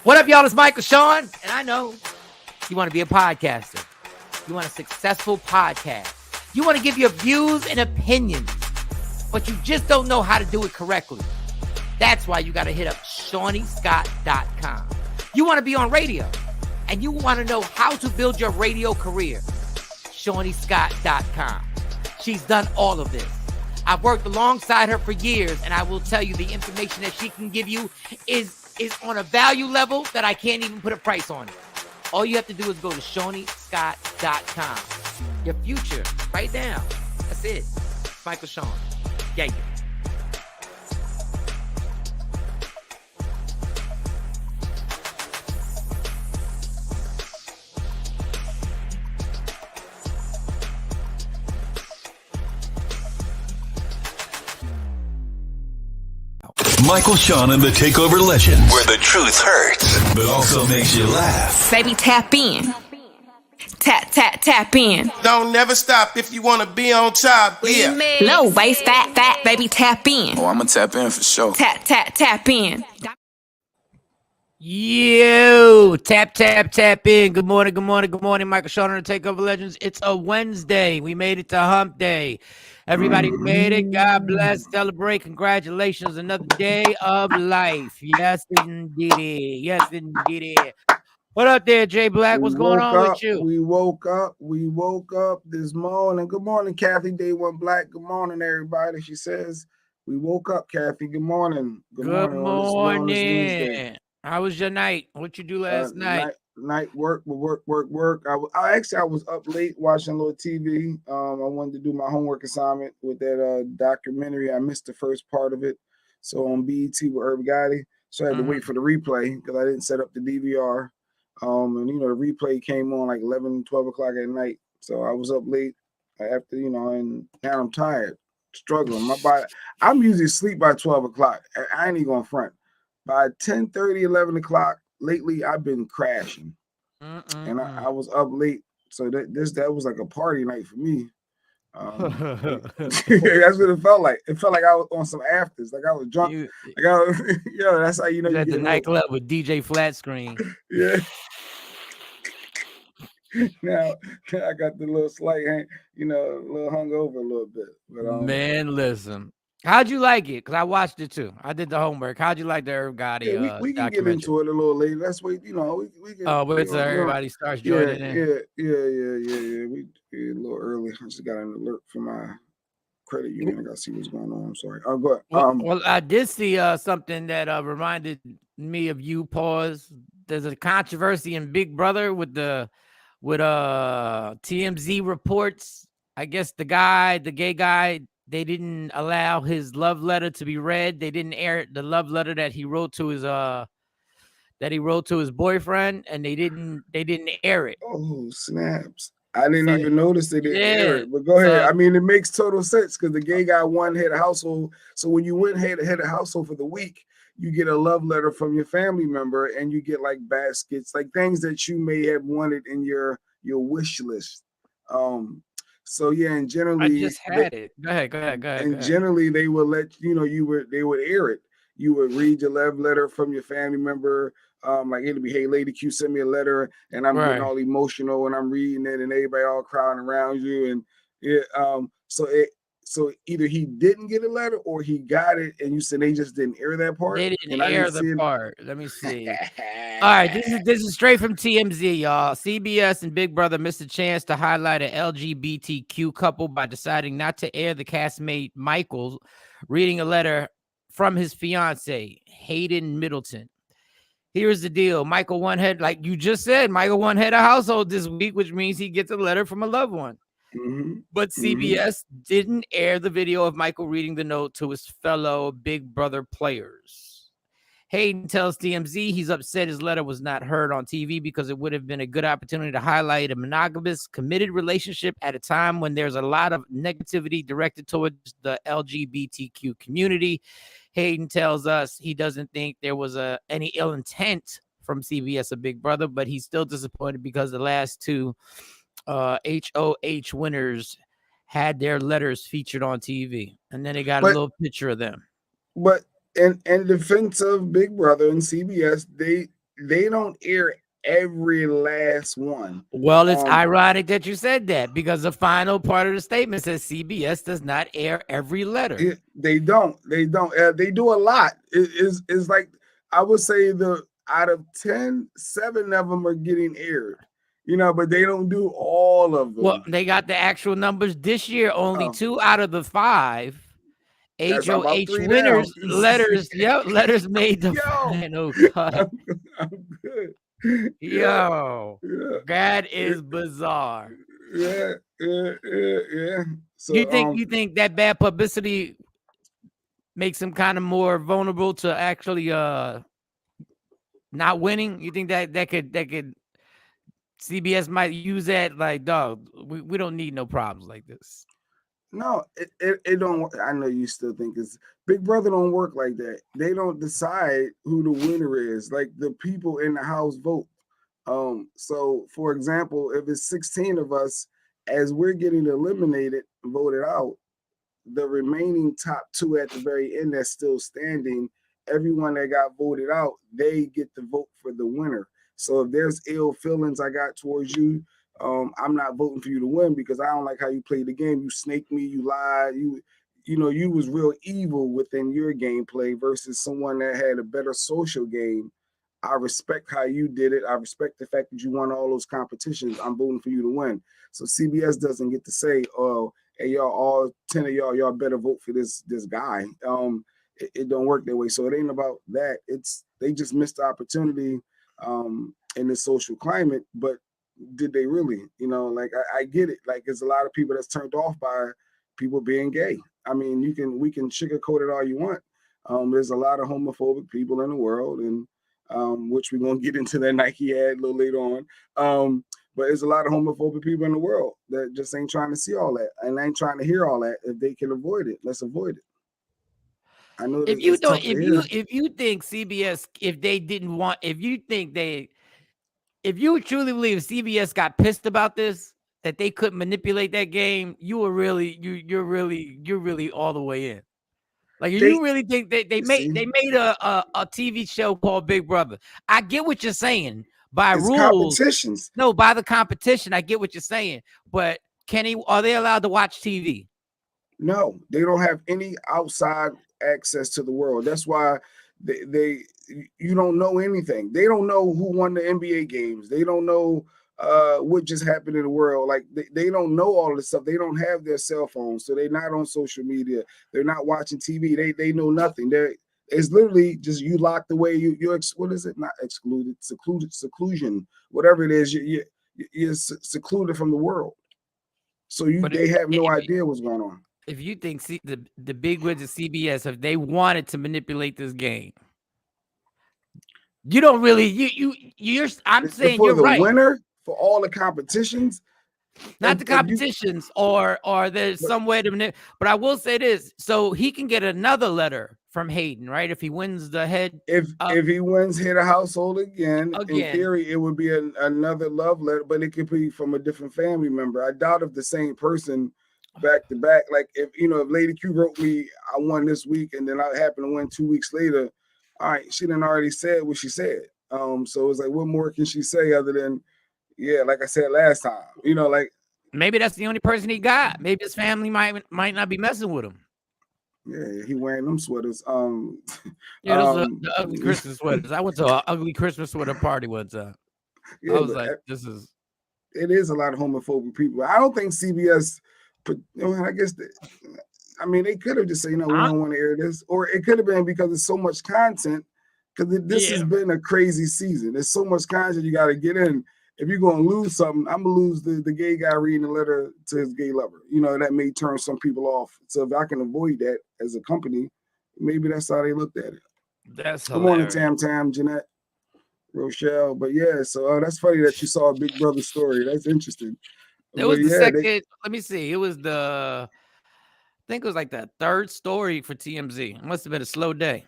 What up, y'all? It's Michael Shawn, and I know you want to be a podcaster. You want a successful podcast. You want to give your views and opinions, but you just don't know how to do it correctly. That's why you got to hit up ShawnyScott.com. You want to be on radio, and you want to know how to build your radio career. ShawnyScott.com. She's done all of this. I've worked alongside her for years, and I will tell you the information that she can give you is on a value level that I can't even put a price on it. All you have to do is go to ShawnyScott.com. Your future, right now. That's it. Michael Shawn. Yeah. Michael Shawn and the Takeover Legends, where the truth hurts, but also makes you laugh. Baby, tap in. Tap in. Don't never stop if you want to be on top. Yeah. Low waist, fat, baby, tap in. Oh, I'm going to tap in for sure. Tap in. Yo, tap in. Good morning. Michael Shawn and the Takeover Legends. It's a Wednesday. We made it to hump day. Everybody who made it, God bless, celebrate, congratulations, another day of life. Yes, indeed. What up there, Jay Black? What's going on with you? We woke up this morning. Good morning, Kathy, Day One Black. Good morning, everybody. She says, we woke up, Kathy. Good morning. Good morning. How was your night? What you do last night? Night work. I was up late watching a little TV. I wanted to do my homework assignment with that documentary. I missed the first part of it. So on BET with Herb Gotti. So I had to wait for the replay because I didn't set up the DVR. And the replay came on like 11, 12 o'clock at night. So I was up late after, and now I'm tired, struggling. My body, I'm usually asleep by 12 o'clock. I ain't even going front. By 10:30, 11 o'clock, lately I've been crashing. And I was up late. So that was like a party night for me. That's what it felt like. It felt like I was on some afters, like I was drunk. That's how you know. You at the nightclub with DJ Flat Screen. Yeah. Now I got the little slight, a little hungover a little bit. But man, listen. How'd you like it? Because I watched it too. I did the homework. How'd you like the Herb Gotti? Yeah, we can get into it a little later. That's what we can. Oh, wait till everybody starts joining in. Yeah. We a little early. I just got an alert from my credit union. I got to see what's going on. I'm sorry. Go ahead. Well, I did see something that reminded me of you. Pause. There's a controversy in Big Brother with TMZ reports. I guess the gay guy. They didn't allow his love letter to be read. They didn't air the love letter that he wrote to his boyfriend, and they didn't air it. Oh, snaps. I didn't even notice they didn't air it. But go ahead. I mean, it makes total sense because the gay guy won head of household. So when you win head of household for the week, you get a love letter from your family member, and you get like baskets, like things that you may have wanted in your wish list. So yeah, and generally I just had it. Go ahead. And generally they would let they would air it. You would read your love letter from your family member. Like it'd be, hey lady Q, send me a letter, and I'm getting all emotional and I'm reading it, and everybody all crowding around you, and so either he didn't get a letter or he got it, and you said they just didn't air that part. They didn't air the part. Let me see. All right, this is straight from TMZ, y'all. CBS and Big Brother missed a chance to highlight an LGBTQ couple by deciding not to air the castmate Michael reading a letter from his fiance Hayden Middleton. Here's the deal: Michael won head, like you just said. Michael won head of household this week, which means he gets a letter from a loved one. But CBS didn't air the video of Michael reading the note to his fellow Big Brother players. Hayden tells TMZ he's upset his letter was not heard on TV because it would have been a good opportunity to highlight a monogamous, committed relationship at a time when there's a lot of negativity directed towards the LGBTQ community. Hayden tells us he doesn't think there was any ill intent from CBS or Big Brother, but he's still disappointed because the last two HOH winners had their letters featured on TV, and then they got a little picture of them. But in defense of Big Brother and CBS, they don't air every last one. Well, it's ironic that you said that because the final part of the statement says CBS does not air every letter. They don't. They do a lot. It's like I would say out of 10, 7 of them are getting aired. But they don't do all of them. Well, they got the actual numbers this year. Only 2 out of the 5 HOH winners letters. Yep, letters made the final cut. I'm good. Yo, yeah. that is bizarre. Yeah. So you think that bad publicity makes them kind of more vulnerable to actually not winning? You think that could CBS might use that like, dog, we don't need no problems like this? No, it don't. I know you still think it's Big Brother don't work like that. They don't decide who the winner is. Like the people in the house vote. So for example, if it's 16 of us, as we're getting eliminated, voted out, the remaining top 2 at the very end that's still standing, everyone that got voted out, they get to vote for the winner. So if there's ill feelings I got towards you, I'm not voting for you to win because I don't like how you played the game. You snaked me, you lied, you was real evil within your gameplay versus someone that had a better social game. I respect how you did it. I respect the fact that you won all those competitions. I'm voting for you to win. So CBS doesn't get to say, oh, hey, y'all, all 10 of y'all better vote for this guy. It don't work that way. So it ain't about that. They just missed the opportunity in the social climate, but did they really? Like I get it. Like there's a lot of people that's turned off by people being gay. I mean, we can sugarcoat it all you want. There's a lot of homophobic people in the world, and which we're gonna get into that Nike ad a little later on. But there's a lot of homophobic people in the world that just ain't trying to see all that and ain't trying to hear all that. If they can avoid it, let's avoid it. I know if you don't, if you think CBS, if you truly believe CBS got pissed about this, that they couldn't manipulate that game, you're really all the way in. Like, you really think they made a TV show called Big Brother? I get what you're saying. By rules, competitions. No, by the competition, I get what you're saying. But are they allowed to watch TV? No, they don't have any outside access to the world. That's why you don't know anything. They don't know who won the NBA games. They don't know what just happened in the world. Like they don't know all this stuff. They don't have their cell phones, so they're not on social media. They're not watching TV. They know nothing. It's literally just you locked away. You're what is it? Not excluded, seclusion, whatever it is. You're secluded from the world. So they have no idea what's going on. If you think the big wigs of CBS, if they wanted to manipulate this game, you don't really I'm saying for you're the right. Winner for all the competitions. Not the competitions, or there's some way to manipulate. But I will say this: so he can get another letter from Hayden, right? If he wins the head, if he wins head of household again, in theory, it would be another love letter, but it could be from a different family member. I doubt if the same person back to back. Like if Lady Q wrote me, I won this week, and then I happen to win 2 weeks later. All right, she done already said what she said. So it's like, what more can she say other than? Yeah, like I said last time, like maybe that's the only person he got. Maybe his family might not be messing with him. Yeah, he wearing them sweaters. Those are the ugly Christmas sweaters. I went to an ugly Christmas sweater party once. I was like, it is a lot of homophobic people. I don't think CBS. I guess they could have just said, we don't want to air this, or it could have been because it's so much content. Because this has been a crazy season. There's so much content you got to get in. If you're going to lose something, I'm going to lose the gay guy reading a letter to his gay lover. That may turn some people off. So if I can avoid that as a company, maybe that's how they looked at it. That's Good morning, Tam, Jeanette, Rochelle. But yeah, so that's funny that you saw a Big Brother story. That's interesting. It was the second. Let me see. It was I think it was like the third story for TMZ. It must have been a slow day.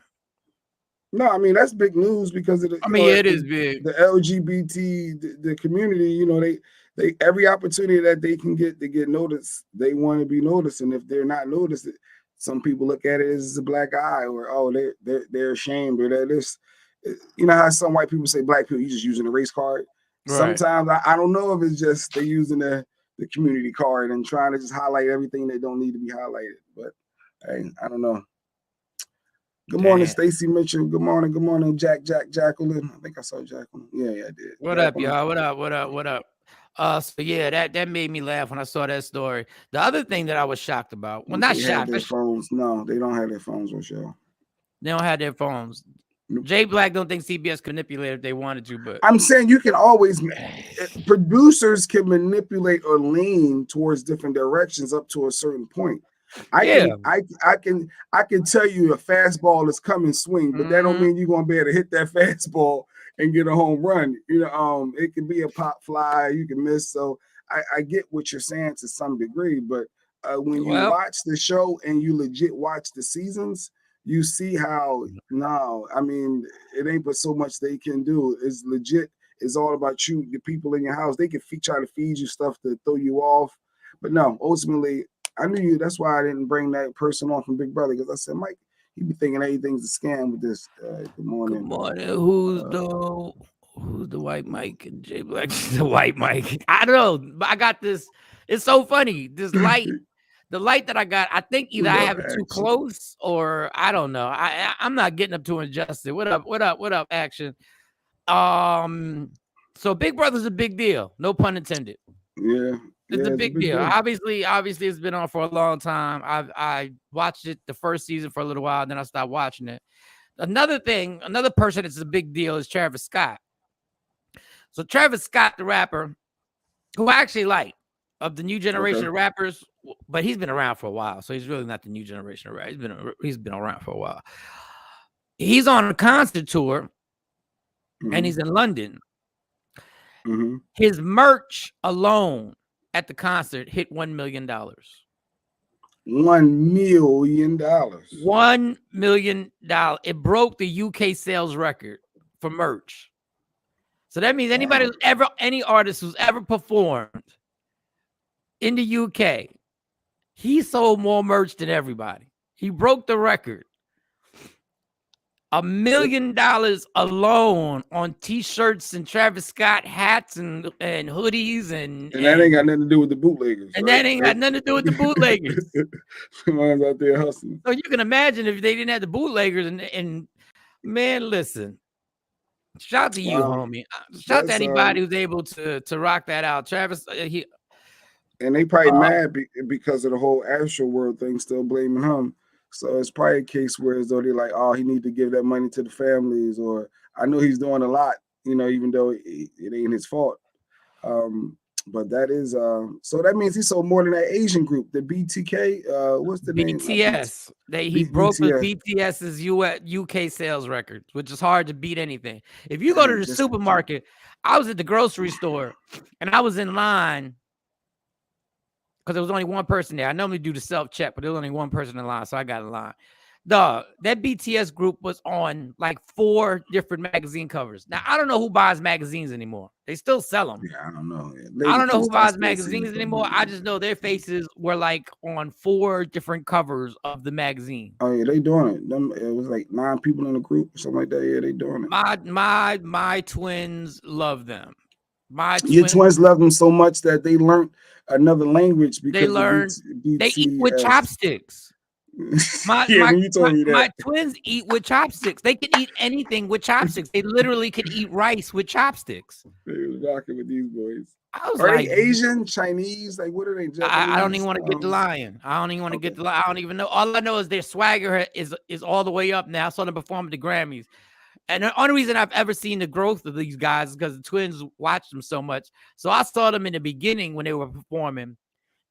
No, I mean that's big news because of it is big. The LGBT, the community, they every opportunity that they can get to get noticed, they want to be noticed. And if they're not noticed, some people look at it as a black eye, or they're ashamed, or that you know how some white people say black people, you just using a race card. Right. Sometimes I don't know if it's just they using the community card and trying to just highlight everything that don't need to be highlighted. But hey, I don't know. Good morning, Stacy Mitchell. Good morning, Jacqueline. I think I saw Jacqueline. Yeah, I did. What Jacqueline. up, y'all? What up? So yeah, that made me laugh when I saw that story. The other thing that I was shocked about, well, not they shocked. Their phones. No, they don't have their phones on show. They don't have their phones. Nope. Jay Black don't think CBS could manipulate if they wanted to, but I'm saying you can always producers can manipulate or lean towards different directions up to a certain point. I can tell you a fastball is coming swing, but that don't mean you're gonna be able to hit that fastball and get a home run. You know, it can be a pop fly, you can miss. So I get what you're saying to some degree, but when you watch the show and you legit watch the seasons, you see how I mean, it ain't but so much they can do. It's legit. It's all about you, the people in your house. They can try to feed you stuff to throw you off, but no, ultimately. I knew you. That's why I didn't bring that person on from Big Brother, because I said, Mike, he be thinking everything's a scam with this. Good morning. Good morning. Who's the white Mike and Jay Black? The white Mike. I don't know. But I got this. It's so funny. This light, the light that I got. I think either I have it too close or I don't know. I'm not getting up to adjust it. What up? Action. So Big Brother's a big deal. No pun intended. Yeah. It's a big deal. Obviously, it's been on for a long time. I watched it the first season for a little while, then I stopped watching it. Another person that's a big deal is Travis Scott. So Travis Scott, the rapper, who I actually like, of the new generation of rappers, but he's been around for a while, so he's really not the new generation of rappers. He's been around for a while. He's on a concert tour, and he's in London. His merch alone at the concert hit $1 million. $1 million. $1 million. It broke the UK sales record for merch. So that means any artist who's ever performed in the UK, he sold more merch than everybody. He broke the record. $1 million alone on T-shirts and Travis Scott hats and hoodies and that ain't got nothing to do with the bootleggers. And that ain't got nothing to do with the bootleggers. Someone's out there hustling. So you can imagine if they didn't have the bootleggers and man, listen. Shout out to you, homie. Shout out to anybody who's able to rock that out. Travis, and they probably mad because of the whole Astro World thing, still blaming him. So it's probably a case where as though they're like, oh, he need to give that money to the families, or I know he's doing a lot, you know, even though it ain't his fault. But that is so that means he sold more than that Asian group, the BTK. What's the name? BTS. He broke the BTS's UK sales record, which is hard to beat anything. If you go to the supermarket, I was at the grocery store and I was in line. Because there was only one person there. I normally do the self-check, but there was only one person in line, so I got in line. That BTS group was on like 4 different magazine covers. Now, I don't know who buys magazines anymore. They still sell them. Yeah, I don't know. I don't know who buys magazines anymore. I just know their faces were like on 4 different covers of the magazine. Oh, yeah, they doing it. It was like 9 people in the group or something like that. Yeah, they doing it. My twins love them. Your twins love them so much that they learned another language because they learned they eat with chopsticks. My twins eat with chopsticks. They can eat anything with chopsticks. They literally can eat rice with chopsticks. They was rocking with these boys. Are they Asian, Chinese? Like, what are they? I don't even want to get the lion. I don't even want to get the lion. I don't even know. All I know is their swagger is all the way up now. I saw them perform at the Grammys. And the only reason I've ever seen the growth of these guys is because the twins watched them so much. So I saw them in the beginning when they were performing.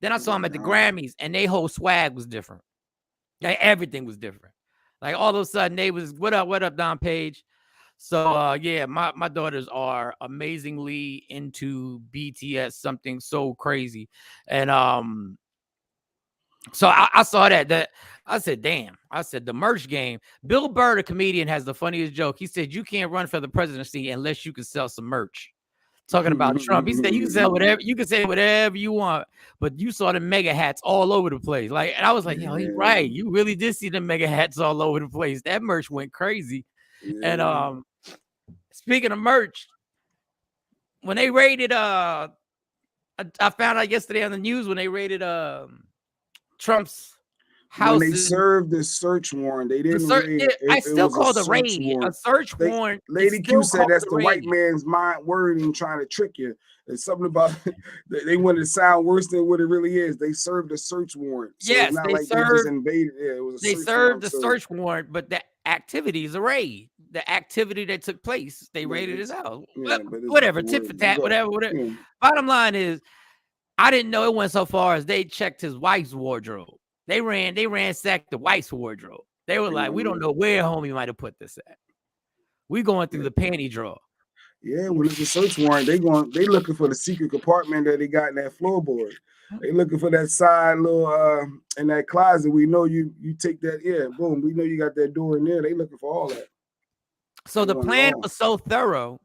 Then I saw them at the Grammys, and their whole swag was different. Like, everything was different. Like, all of a sudden, they was, what up, Don Page? So, yeah, my daughters are amazingly into BTS, something so crazy. And so I saw that I said, damn. I said, the merch game. Bill Burr, the comedian, has the funniest joke. He said, you can't run for the presidency unless you can sell some merch. Talking about Trump. He said, you can sell whatever, you can say whatever you want, but you saw the mega hats all over the place. Like, and I was like, yo, he's right. You really did see the mega hats all over the place. That merch went crazy. And Speaking of merch, when they raided, I found out yesterday on the news when they raided Trump's house. When they served the search warrant, they didn't raid. I It still was call a it a search raid. warrant. A search warrant. Lady Q said that's the white man's mind wording trying to trick you. There's something about they wanted to sound worse than what it really is. They served a search warrant. So yes, it's not they like served, they just invaded. Yeah, it was a they search served warrant. the search warrant, but the activity is a raid. The activity that took place, they raided his house. Yeah, whatever, tit for tat, whatever. Yeah. Bottom line is, I didn't know it went so far as they checked his wife's wardrobe. They ransacked the wife's wardrobe. They were like, we don't know where homie might have put this at. We going through the panty drawer. Yeah, when it's a search warrant, they looking for the secret compartment that they got in that floorboard. They looking for that side little in that closet. We know you take that, yeah, boom. We know you got that door in there. They looking for all that. So the plan was so thorough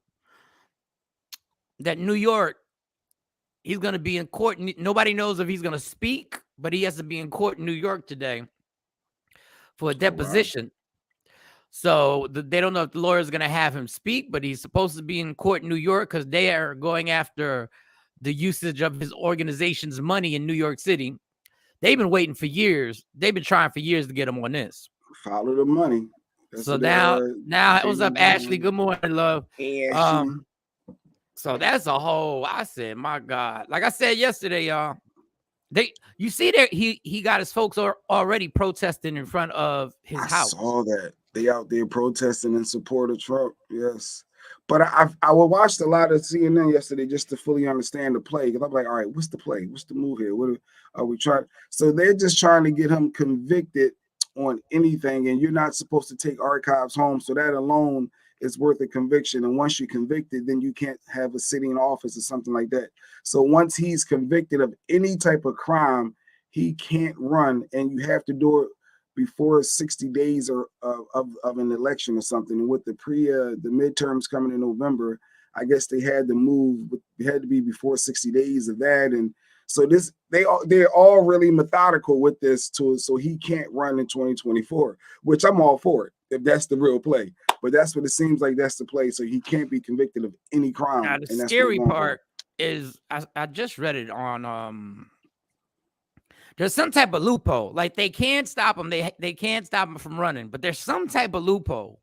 that New York, he's gonna be in court. Nobody knows if he's gonna speak, but he has to be in court in New York today for a deposition. Wow. So they don't know if the lawyer is going to have him speak, but he's supposed to be in court in New York because they are going after the usage of his organization's money in New York City. They've been waiting for years. They've been trying for years to get him on this. Follow the money. That's so now what's up, Ashley? Good morning, love. So that's a whole. I said, my God. Like I said yesterday, y'all. You see there, he got his folks already protesting in front of his house. I saw that. They out there protesting in support of Trump. Yes. But I watched a lot of CNN yesterday just to fully understand the play. Because I'm like, all right, what's the play? What's the move here? What are we trying? So they're just trying to get him convicted on anything. And you're not supposed to take archives home. So that alone is worth a conviction. And once you're convicted, then you can't have a sitting office or something like that. So once he's convicted of any type of crime, he can't run. And you have to do it before 60 days of an election or something. And with the the midterms coming in November, I guess they had to move. It had to be before 60 days of that. And so they're all really methodical with this so he can't run in 2024, which I'm all for it if that's the real play. But that's what it seems like. That's the play. So he can't be convicted of any crime. Now, the scary part is I just read it on there's some type of loophole. Like they can't stop him. They can't stop him from running, but there's some type of loophole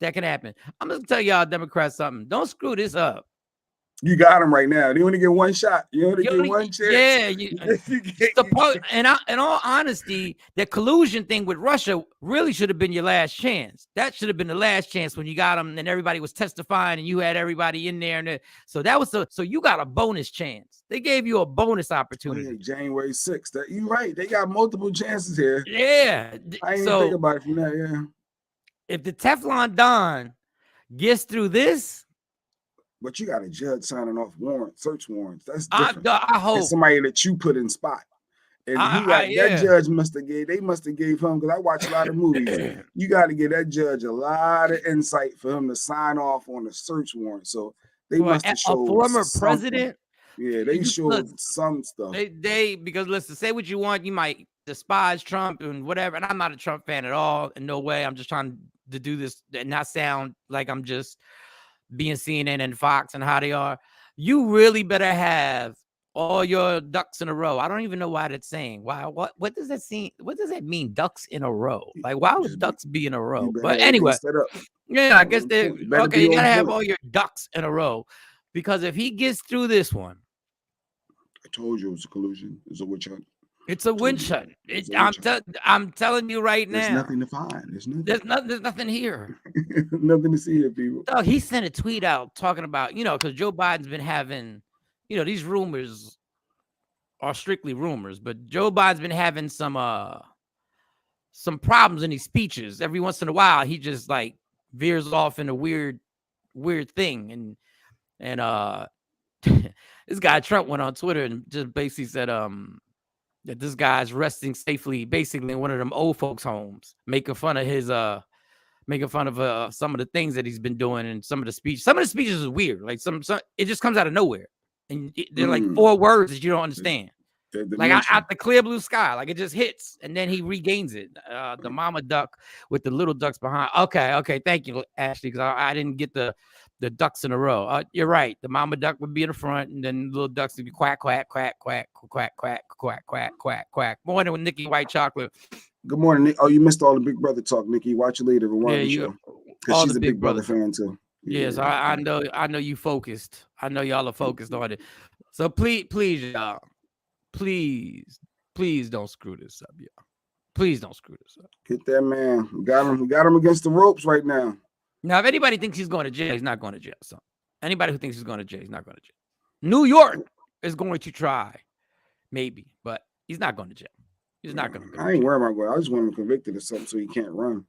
that can happen. I'm gonna tell y'all Democrats something. Don't screw this up. You got him right now. You only get one shot. You only get one chance. Yeah. In all honesty, the collusion thing with Russia really should have been your last chance. That should have been the last chance when you got him and everybody was testifying and you had everybody in there. So that was so you got a bonus chance. They gave you a bonus opportunity. Yeah, January 6th. You're right. They got multiple chances here. Yeah. I ain't even think about it from that. Yeah. If the Teflon Don gets through this. But you got a judge signing off search warrants. That's different. I hope it's somebody that you put in spot. And that judge must have gave him, because I watch a lot of movies. You got to give that judge a lot of insight for him to sign off on a search warrant. So they must have showed a former something. president. Yeah, they showed some stuff. Because listen, say what you want. You might despise Trump and whatever. And I'm not a Trump fan at all. In no way. I'm just trying to do this and not sound like I'm just being CNN and Fox and how they are. You really better have all your ducks in a row. I don't even know why that's saying. Why? What does that seem? What does that mean? Ducks in a row? Like, why would ducks be in a row? But anyway, yeah, I guess they okay. You gotta have all your ducks in a row, because if he gets through this one, I told you it was a collusion. It's a witch hunt. It's a witch hunt. I'm telling you right now. There's nothing to find. There's nothing here. Nothing to see here, people. Dog, he sent a tweet out talking about, because Joe Biden's been having, these rumors are strictly rumors, but Joe Biden's been having some problems in his speeches. Every once in a while, he just like veers off in a weird thing. And this guy Trump went on Twitter and just basically said, that this guy's resting safely, basically in one of them old folks' homes, making fun of some of the things that he's been doing and some of the speeches. Some of the speeches is weird. Like some it just comes out of nowhere, and they're like 4 words that you don't understand. Like out the clear blue sky, like it just hits, and then he regains it. The mama duck with the little ducks behind. Okay, thank you, Ashley, because I didn't get the the ducks in a row. You're right. The mama duck would be in the front, and then the little ducks would be quack, quack, quack, quack, quack, quack, quack, quack, quack, quack. Morning with Nikki White Chocolate. Good morning, Nick. Oh, you missed all the Big Brother talk, Nikki. Watch it later. Rewind the show. Because she's a Big Brother fan too. Yes, I know you focused. I know y'all are focused on it. So please, y'all, please don't screw this up, y'all. Please don't screw this up. Get that man. We got him against the ropes right now. Now, if anybody thinks he's going to jail, he's not going to jail. So anybody who thinks he's going to jail, he's not going to jail. New York is going to try, maybe, but he's not going to jail. He's not going to go. I ain't worried about going. I just want him convicted of something so he can't run.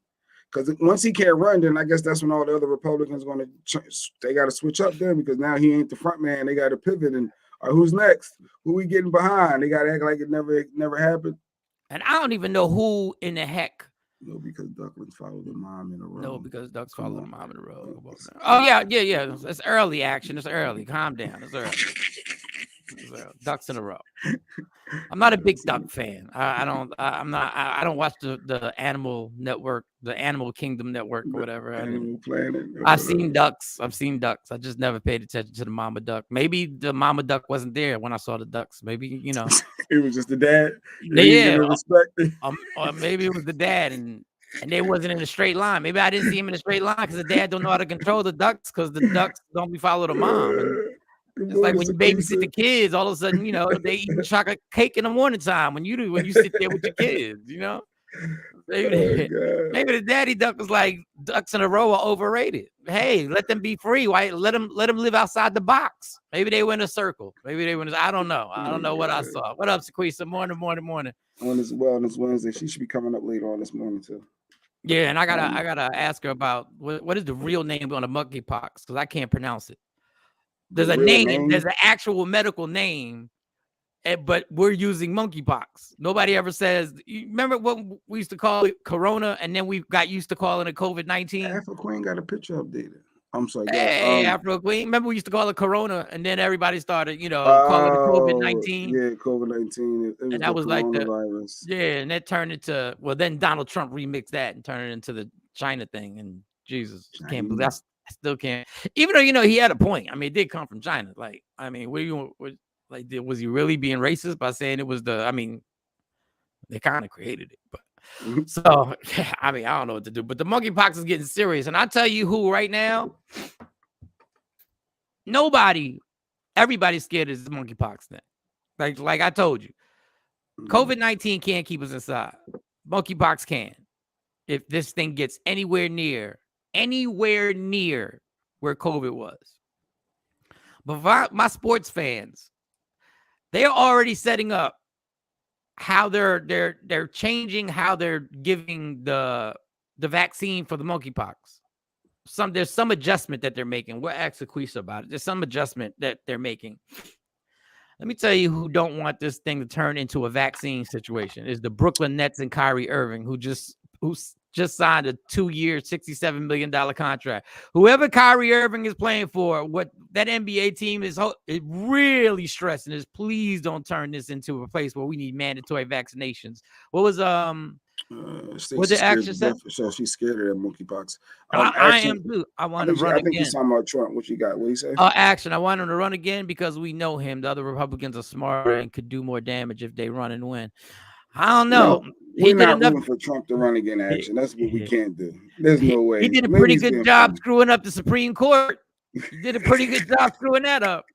Because once he can't run, then I guess that's when all the other Republicans going to they got to switch up then, because now he ain't the front man. They got to pivot and who's next? Who we getting behind? They got to act like it never happened. And I don't even know who in the heck. No, because Ducklins followed the mom in a row. No, because Ducks followed the mom in a row. Oh yeah. It's early action. It's early. Calm down. It's early. Ducks in a row. I'm not a big duck fan. I don't watch the Animal Network, the Animal Kingdom Network or whatever. Animal Planet. I've seen ducks. I just never paid attention to the mama duck. Maybe the mama duck wasn't there when I saw the ducks. Maybe it was just the dad. Yeah. Or maybe it was the dad and they wasn't in a straight line. Maybe I didn't see him in a straight line because the dad don't know how to control the ducks because the ducks don't be follow the mom. And it's like when you babysit the kids, all of a sudden, they eat chocolate cake in the morning time when you sit there with your kids, Maybe the daddy duck was like, ducks in a row are overrated. Hey, let them be free. Why let them live outside the box? Maybe they went a circle. Maybe they went. I don't know. I don't know what I saw. What up, Sequisa? Morning. On this Wellness Wednesday, she should be coming up later on this morning too. Yeah, and I gotta ask her about what is the real name on the monkeypox because I can't pronounce it. There's a name. There's an actual medical name, but we're using monkeypox. Nobody ever says. You remember what we used to call it, Corona, and then we got used to calling it COVID-19. Afro Queen got a picture updated. I'm sorry. Hey, Afro Queen. Remember we used to call it Corona, and then everybody started, calling it COVID-19. Yeah, COVID-19. And that was like the virus. Yeah, and that turned into then Donald Trump remixed that and turned it into the China thing. And Jesus, can't believe that. I still can't, even though he had a point. I mean, it did come from China. Like, I mean, was he really being racist by saying it was they kind of created it, but so I mean, I don't know what to do. But the monkeypox is getting serious, and I tell you who right now, everybody's scared of this monkeypox thing. Like I told you, COVID-19 can't keep us inside. Monkeypox can. If this thing gets anywhere near where COVID was. But my sports fans, they're already setting up how they're changing how they're giving the vaccine for the monkeypox. There's some adjustment that they're making. We'll ask Sequisa about it. There's some adjustment that they're making. Let me tell you who don't want this thing to turn into a vaccine situation is the Brooklyn Nets and Kyrie Irving, who just signed a 2-year, $67 million contract. Whoever Kyrie Irving is playing for, what that NBA team is really stressing is please don't turn this into a place where we need mandatory vaccinations. What was what the action said? So she's scared of that monkeypox. I am too. I want to run again. I think he's talking about Trump. What you got? What he say? Action. I want him to run again because we know him. The other Republicans are smarter and could do more damage if they run and win. I don't know. No, we're not rooting for Trump to run again. Action. That's what we can't do. There's no way. He did a pretty good job screwing up the Supreme Court. He did a pretty good job screwing that up.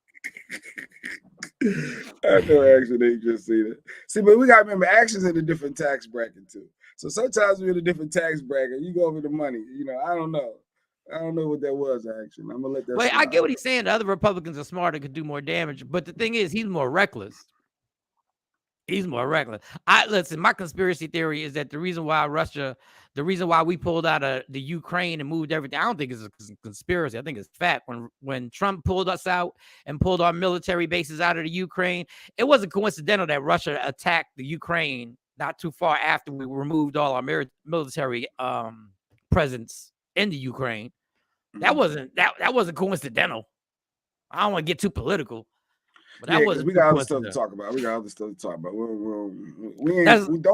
I know Action ain't just see that. See, but we got to remember Action's in a different tax bracket too. So sometimes we're in a different tax bracket. You go over the money. I don't know. I don't know what that was, Action. I'm gonna let that. Wait, I get what he's saying. The other Republicans are smarter, could do more damage. But the thing is, he's more reckless. He's more reckless. Listen, my conspiracy theory is that the reason why we pulled out of the Ukraine and moved everything, I don't think it's a conspiracy. I think it's fact. When Trump pulled us out and pulled our military bases out of the Ukraine, it wasn't coincidental that Russia attacked the Ukraine not too far after we removed all our military presence in the Ukraine. That wasn't coincidental. I don't want to get too political. But we got other stuff to talk about. We don't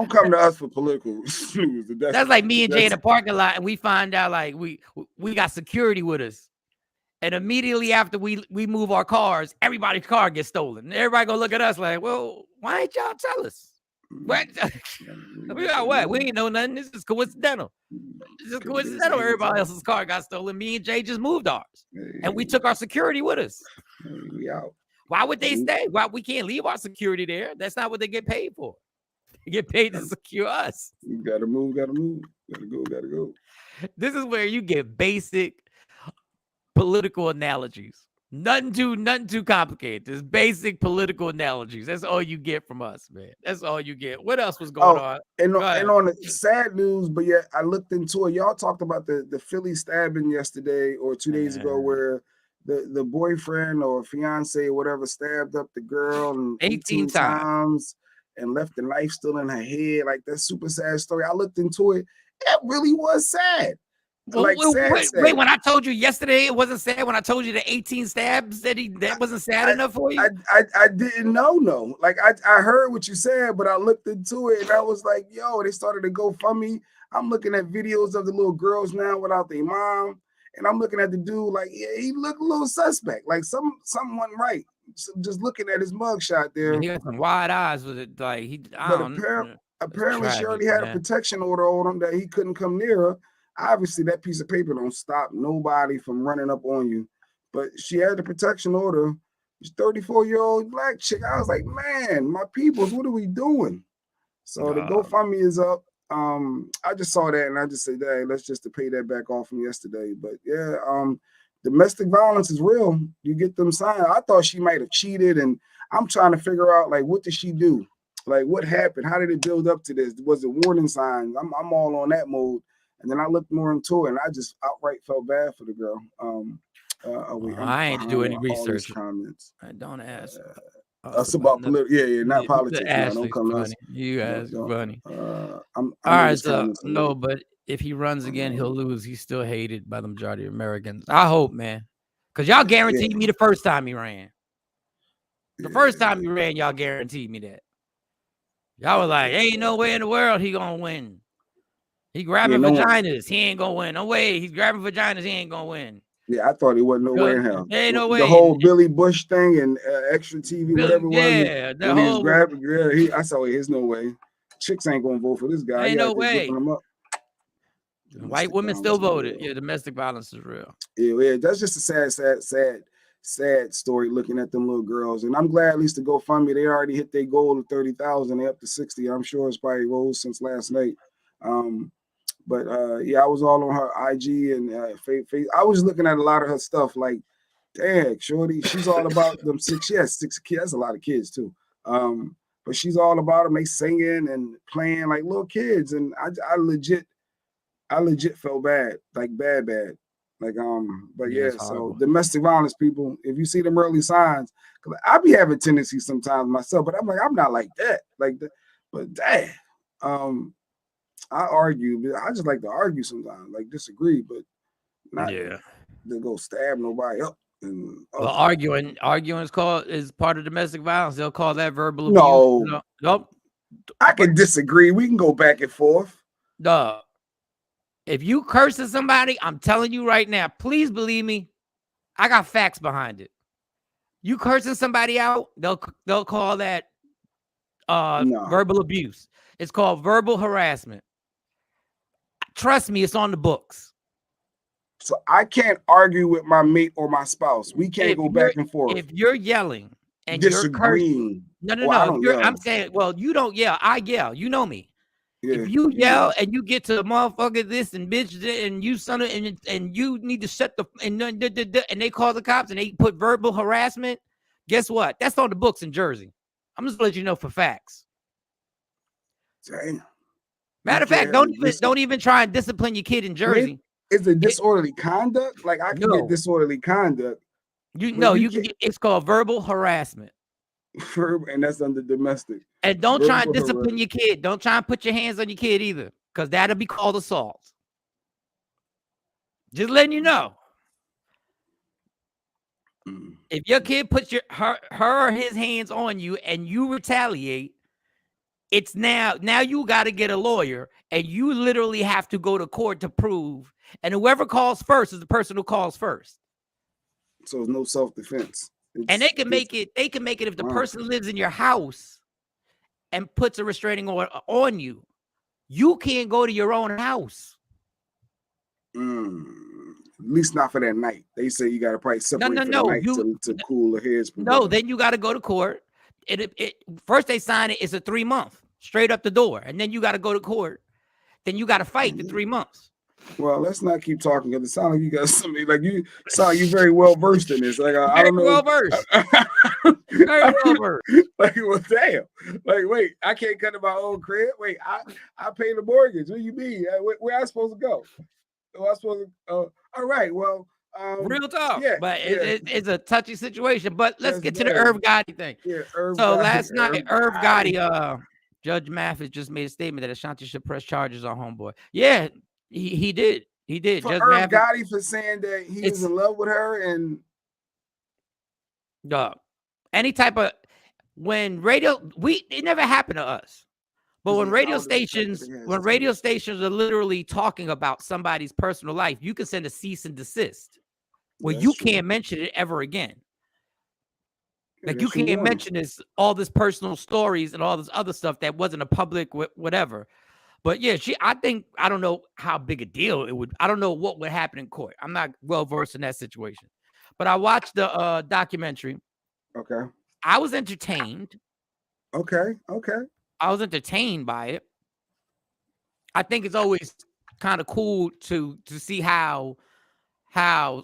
come to us for political news. That's like me and Jay in the parking lot, and we find out like we got security with us, And immediately after we move our cars, everybody's car gets stolen. Everybody gonna look at us like, well, why ain't y'all tell us? What? We got what? We ain't know nothing. This is coincidental. It's just coincidental. Everybody else's car got stolen. Me and Jay just moved ours. And we took our security with us. We out. Why would they stay? Why we can't leave our security there? That's not what they get paid for. They get paid to secure us. You gotta move, gotta go. This is where you get basic political analogies. Nothing too complicated. Just basic political analogies. That's all you get from us, man. That's all you get. What else was going on? And on the sad news, but yeah, I looked into it. Y'all talked about the Philly stabbing yesterday or 2 days ago, where the boyfriend or fiance or whatever stabbed up the girl and 18 times and left the knife still in her head. Like, that's super sad story. I looked into it. It really was sad. Like, wait, when I told you yesterday it wasn't sad, when I told you the 18 stabs, that wasn't sad enough for you? I didn't know, no. Like, I heard what you said, but I looked into it and I was like, yo, they started to GoFundMe. I'm looking at videos of the little girls now without their mom, and I'm looking at the dude like, yeah, he looked a little suspect. Like, something wasn't right. So just looking at his mugshot there. He got some wide eyes with it. Like, apparently she already had a protection order on him that he couldn't come near her. Obviously, that piece of paper don't stop nobody from running up on you. But she had the protection order. She's 34-year-old black chick. I was like, man, my peoples, what are we doing? So the GoFundMe is up. I just saw that and I just said, hey, let's just to pay that back off from yesterday. But yeah, domestic violence is real. You get them signs. I thought she might have cheated, and I'm trying to figure out, like, what did she do? Like, what happened? How did it build up to this? Was it warning signs? I'm all on that mode. And then I looked more into it, and I just outright felt bad for the girl. I ain't do any research. Comments. I don't ask. Us about not politics. No, don't come to us. You guys funny. All right, so no, but if he runs again, he'll lose. He's still hated by the majority of Americans. I hope, man, because y'all guaranteed me the first time he ran. The first time he ran, y'all guaranteed me that. Y'all were like, ain't no way in the world he gonna win. He grabbing vaginas. He ain't gonna win. No way. He's grabbing vaginas. He ain't gonna win. Yeah, I thought he wasn't nowhere in hell. Ain't no way. The whole Billy Bush thing and extra TV, whatever it was. Yeah, the whole. He was grabbing, I saw there's no way. Chicks ain't gonna vote for this guy. Ain't no way. White women still voted. Yeah, domestic violence is real. Yeah, that's just a sad story looking at them little girls. And I'm glad at least the GoFundMe, they already hit their goal of 30,000. They up to 60. I'm sure it's probably rose since last night. But I was all on her IG and face. I was looking at a lot of her stuff like, dang, shorty, she's all about them six. She has 6 kids. That's a lot of kids too. But she's all about them. They singing and playing like little kids. And I legit felt bad, like bad. Like, but yeah, so domestic violence, people, if you see them early signs, because I be having tendencies sometimes myself, but I'm like, I'm not like that. But dang, I argue, but I just like to argue sometimes, like disagree, but not to go stab nobody up. And arguing is part of domestic violence. They'll call that verbal abuse. No. I can disagree. We can go back and forth. No. If you curse at somebody, I'm telling you right now, please believe me, I got facts behind it. You cursing somebody out, they'll call that verbal abuse. It's called verbal harassment. Trust me, it's on the books. So I can't argue with my mate or my spouse. We can't go back and forth. If you're yelling and disagreeing, you're cursing, no. I'm saying, well, you don't yell. I yell. You know me. Yeah, if you yell and you get to the motherfucker this and bitch and you son of and you need to shut the and they call the cops and they put verbal harassment, guess what? That's on the books in Jersey. I'm just gonna let you know for facts. Damn. Matter of fact, don't even try and discipline your kid in Jersey. Is it disorderly conduct? Like I can get disorderly conduct. You can get, it's called verbal harassment. And that's under domestic. And don't try and discipline your kid. Don't try and put your hands on your kid either, because that'll be called assault. Just letting you know. If your kid puts her or his hands on you and you retaliate, it's now you got to get a lawyer and you literally have to go to court to prove. And whoever calls first is the person who calls first. So it's no self-defense. And they can make it. They can make it if the person lives in your house and puts a restraining order on you. You can't go to your own house. At least not for that night. They say you got to probably separate for the night to cool the heads. No, then you got to go to court. First they sign it. It's a 3 month straight up the door, and then you got to go to court. Then you got to fight the 3 months. Well, let's not keep talking because it sounds like you got somebody like you sound like you very well versed in this. Like I don't know, well versed, very well versed. Like, well, damn. Like, wait, I can't cut to my own crib. Wait, I pay the mortgage. What do you mean? Where I supposed to go? Am I supposed to? All right. Well, real talk. Yeah, but it's a touchy situation. But let's get to the Irv Gotti thing. Yeah, last night, Irv Gotti, Judge Mathis just made a statement that Ashanti should press charges on homeboy. Yeah. He did. He did. For Judge Irv Gotti for saying that he was in love with her and any type of it never happened to us. But when radio stations are literally talking about somebody's personal life, you can send a cease and desist. Well, you can't mention it ever again. Like you can't mention all this personal stories and all this other stuff that wasn't a public whatever. But yeah, I don't know how big a deal it would. I don't know what would happen in court. I'm not well versed in that situation. But I watched the documentary. Okay. I was entertained. Okay. I was entertained by it. I think it's always kind of cool to see how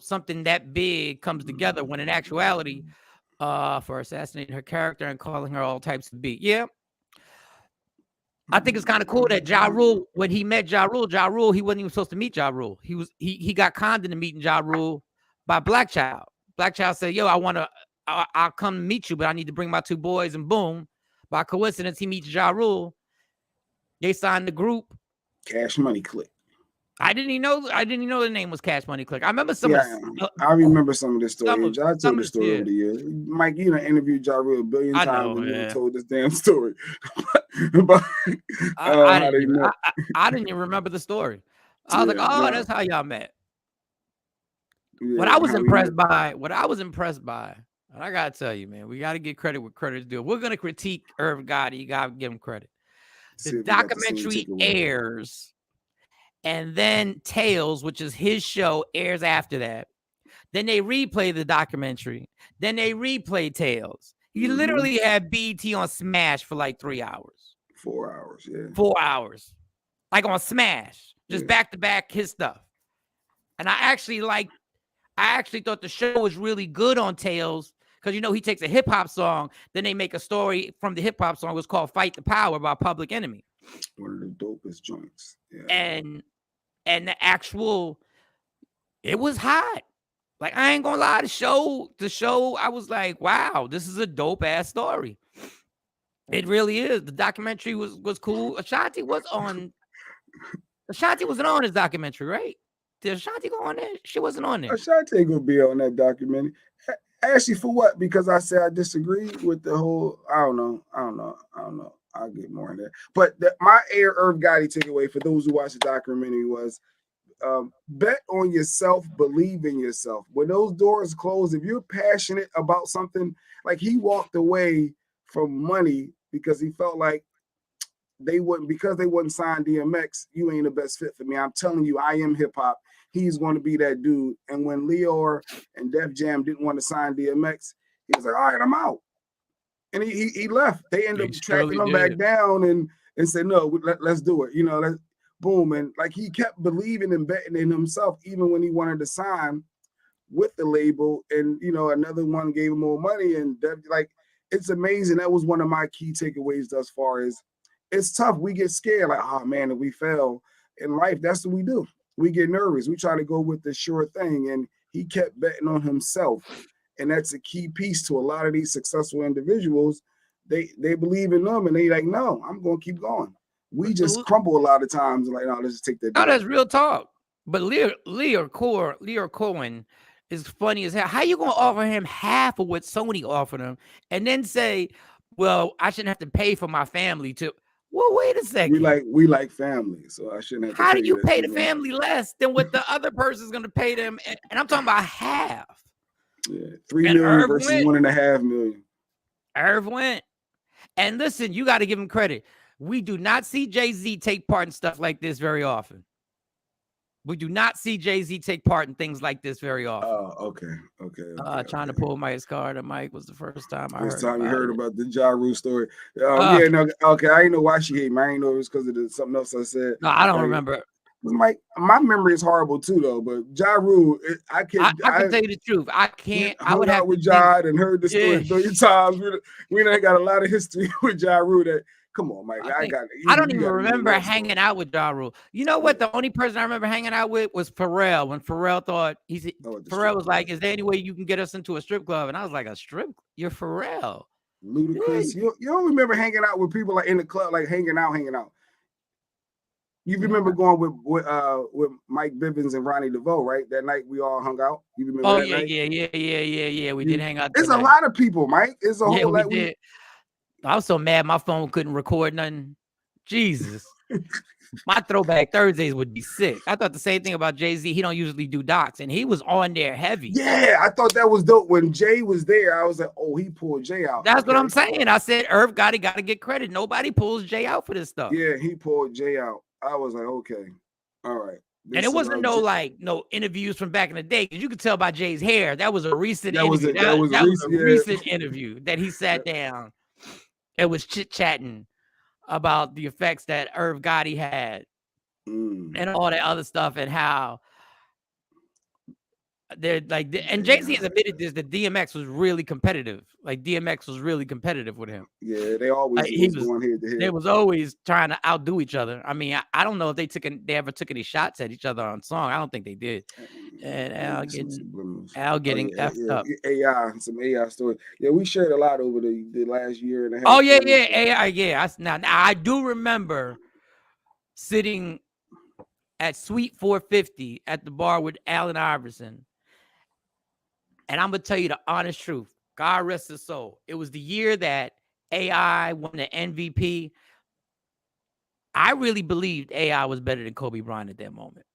something that big comes together when in actuality, for assassinating her character and calling her all types of B. Yeah. I think it's kind of cool that Ja Rule, when he met Ja Rule, he wasn't even supposed to meet Ja Rule. He got conned into meeting Ja Rule by Black Child. Black Child said, yo, I'll come meet you, but I need to bring my 2 boys, and boom, by coincidence, he meets Ja Rule. They signed the group. Cash Money Click. I didn't even know the name was Cash Money Click. I remember I remember some of this story. I told the story over the years. Mike, you done interviewed Ja Rule a billion times and never told this damn story. But I didn't even remember the story. I was like, that's how y'all met. Yeah, what I was impressed by, and I gotta tell you, man, we gotta give credit where credit's due. We're gonna critique Irv Gotti. You gotta give him credit. The documentary airs, and then Tales, which is his show, airs after that. Then they replay the documentary. Then they replay Tales. He literally had BET on Smash for like 3 hours. 4 hours, yeah. 4 hours. Like on Smash. Just back to back his stuff. And I actually thought the show was really good on Tales. Because, he takes a hip-hop song, then they make a story from the hip-hop song. It was called Fight the Power by Public Enemy. One of the dopest joints. Yeah. And the actual, it was hot. Like, I ain't gonna lie, the show, I was like, wow, this is a dope-ass story. It really is. The documentary was cool. Ashanti wasn't on his documentary, right? Did Ashanti go on there? She wasn't on there. Ashanti ain't gonna be on that documentary. Actually, for what? Because I said I disagree with the whole. I don't know. I'll get more in there. But my Irv Gotti takeaway for those who watched the documentary was bet on yourself, believe in yourself. When those doors close, if you're passionate about something, like he walked away from money because he felt like they wouldn't sign DMX, you ain't the best fit for me. I'm telling you, I am hip hop. He's going to be that dude. And when Leor and Def Jam didn't want to sign DMX, he was like, all right, I'm out. And he left. They ended up tracking him back down and said, no, let's do it. Let's boom. And like he kept believing and betting in himself, even when he wanted to sign with the label. And, another one gave him more money. And it's amazing. That was one of my key takeaways thus far is it's tough. We get scared like, oh man, if we fail in life, that's what we do. We get nervous. We try to go with the sure thing. And he kept betting on himself. And that's a key piece to a lot of these successful individuals. They believe in them and they like, no, I'm going to keep going. We just crumble a lot of times. Like, no, let's just take that. No, that's real talk. But Leor Cohen is funny as hell. How you going to offer him half of what Sony offered him and then say, well, I shouldn't have to pay for my family to. Well, wait a second. We like family, so I shouldn't have to. How do you pay the family less than what the other person's going to pay them? And I'm talking about half. Yeah, 3 And million Irv versus went. 1.5 million. Irv went. And listen, you got to give him credit. We do not see Jay-Z take part in stuff like this very often. We do not see Jay-Z take part in things like this very often. Oh, okay. Trying to pull Mike's card. The Mike was the first time I First heard time you about heard it. about the Ja Rule story. Yeah, no, okay. I didn't know why she hate me. I didn't know it was because of something else I said. No, I don't Like, remember. my memory is horrible too, though. But Ja Rule, I can tell you the truth. I can't. I would hung have out with to think. Ja and heard the story a billion times. We done got a lot of history with Ja Rule. That come on, Mike. I don't even remember hanging out with Ja Rule. You know what? The only person I remember hanging out with was Pharrell. When Pharrell thought Pharrell was like, "Is there any way you can get us into a strip club?" And I was like, "A strip? You're Pharrell." Ludacris. You don't remember hanging out with people like in the club, like hanging out. You remember going with Mike Bivins and Ronnie DeVoe, right? That night we all hung out. You remember that night? Yeah. We did hang out. It's a lot of people, Mike. It's a whole lot. Did. I was so mad my phone couldn't record nothing. Jesus. My throwback Thursdays would be sick. I thought the same thing about Jay-Z. He don't usually do docs, and he was on there heavy. Yeah, I thought that was dope. When Jay was there, I was like, oh, he pulled Jay out. That's what I'm saying. I said, Irv got to get credit. Nobody pulls Jay out for this stuff. Yeah, he pulled Jay out. I was like, okay, all right. And it wasn't no interviews from back in the day, because you could tell by Jay's hair. That was a recent interview. That was a recent interview that he sat down and was chit-chatting about the effects that Irv Gotti had and all that other stuff, and how they're like, and Jay-Z has admitted this, that DMX was really competitive. Like DMX was really competitive with him. Yeah, they always was going head to head. They was always trying to outdo each other. I mean, I don't know if they ever took any shots at each other on song. I don't think they did. And Al getting effed up. Some AI story. Yeah, we shared a lot over the last year and a half. Oh yeah, AI. Yeah, now I do remember sitting at Suite 450 at the bar with Allen Iverson. And I'm going to tell you the honest truth. God rest his soul. It was the year that AI won the MVP. I really believed AI was better than Kobe Bryant at that moment.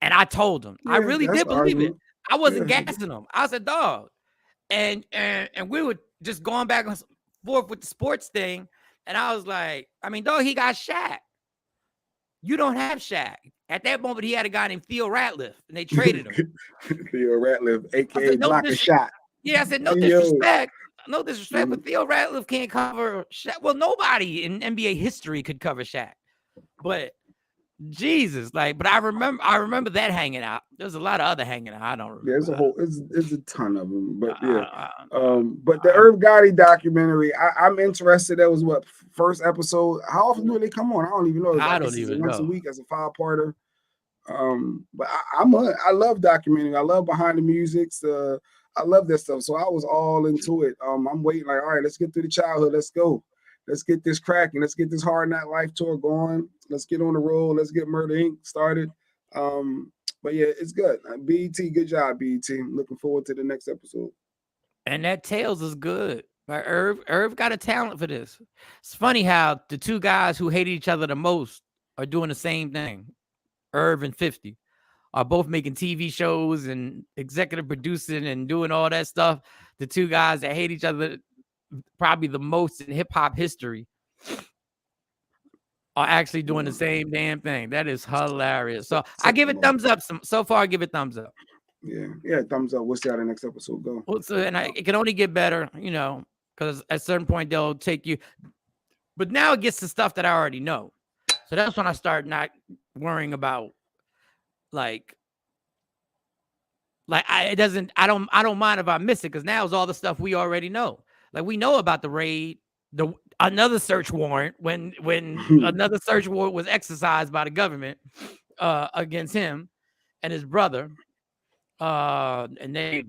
And I told him. I really did believe it. I wasn't gassing him. I said, dog. And we were just going back and forth with the sports thing. And I was like, I mean, dog, he got Shaq. You don't have Shaq. At that moment, he had a guy named Theo Ratliff, and they traded him. Theo Ratliff, a.k.a. block a shot. Yeah, I said, no disrespect. No disrespect, but Theo Ratliff can't cover Shaq. Well, nobody in NBA history could cover Shaq. But Jesus, but I remember that hanging out. There's a lot of other hanging out. I don't remember. There's it's a ton of them. But yeah. But the Irv Gotti documentary, I'm interested. That was what, first episode. How often do they come on? I don't even know. I don't even know. Once a week as a 5-parter. But I love documentary. I love behind the music. I love that stuff. So I was all into it. I'm waiting, like, all right, let's get through the childhood. Let's go. Let's get this cracking. Let's get this Hard Knock Life tour going. Let's get on the road. Let's get Murder Inc. started. But yeah, it's good. BET, good job, BET. I'm looking forward to the next episode. And that Tales is good. Like Irv got a talent for this. It's funny how the two guys who hated each other the most are doing the same thing. Irv and 50 are both making TV shows and executive producing and doing all that stuff. The two guys that hate each other probably the most in hip hop history are actually doing the same damn thing. That is hilarious. So I give it thumbs up. So far, I give it thumbs up. Yeah, thumbs up. We'll see how the next episode go. Well, it can only get better, because at a certain point they'll take you. But now it gets to stuff that I already know. So that's when I start not worrying about I don't mind if I miss it, because now it's all the stuff we already know. Like, we know about the raid, another search warrant when another search warrant was exercised by the government against him and his brother. And they,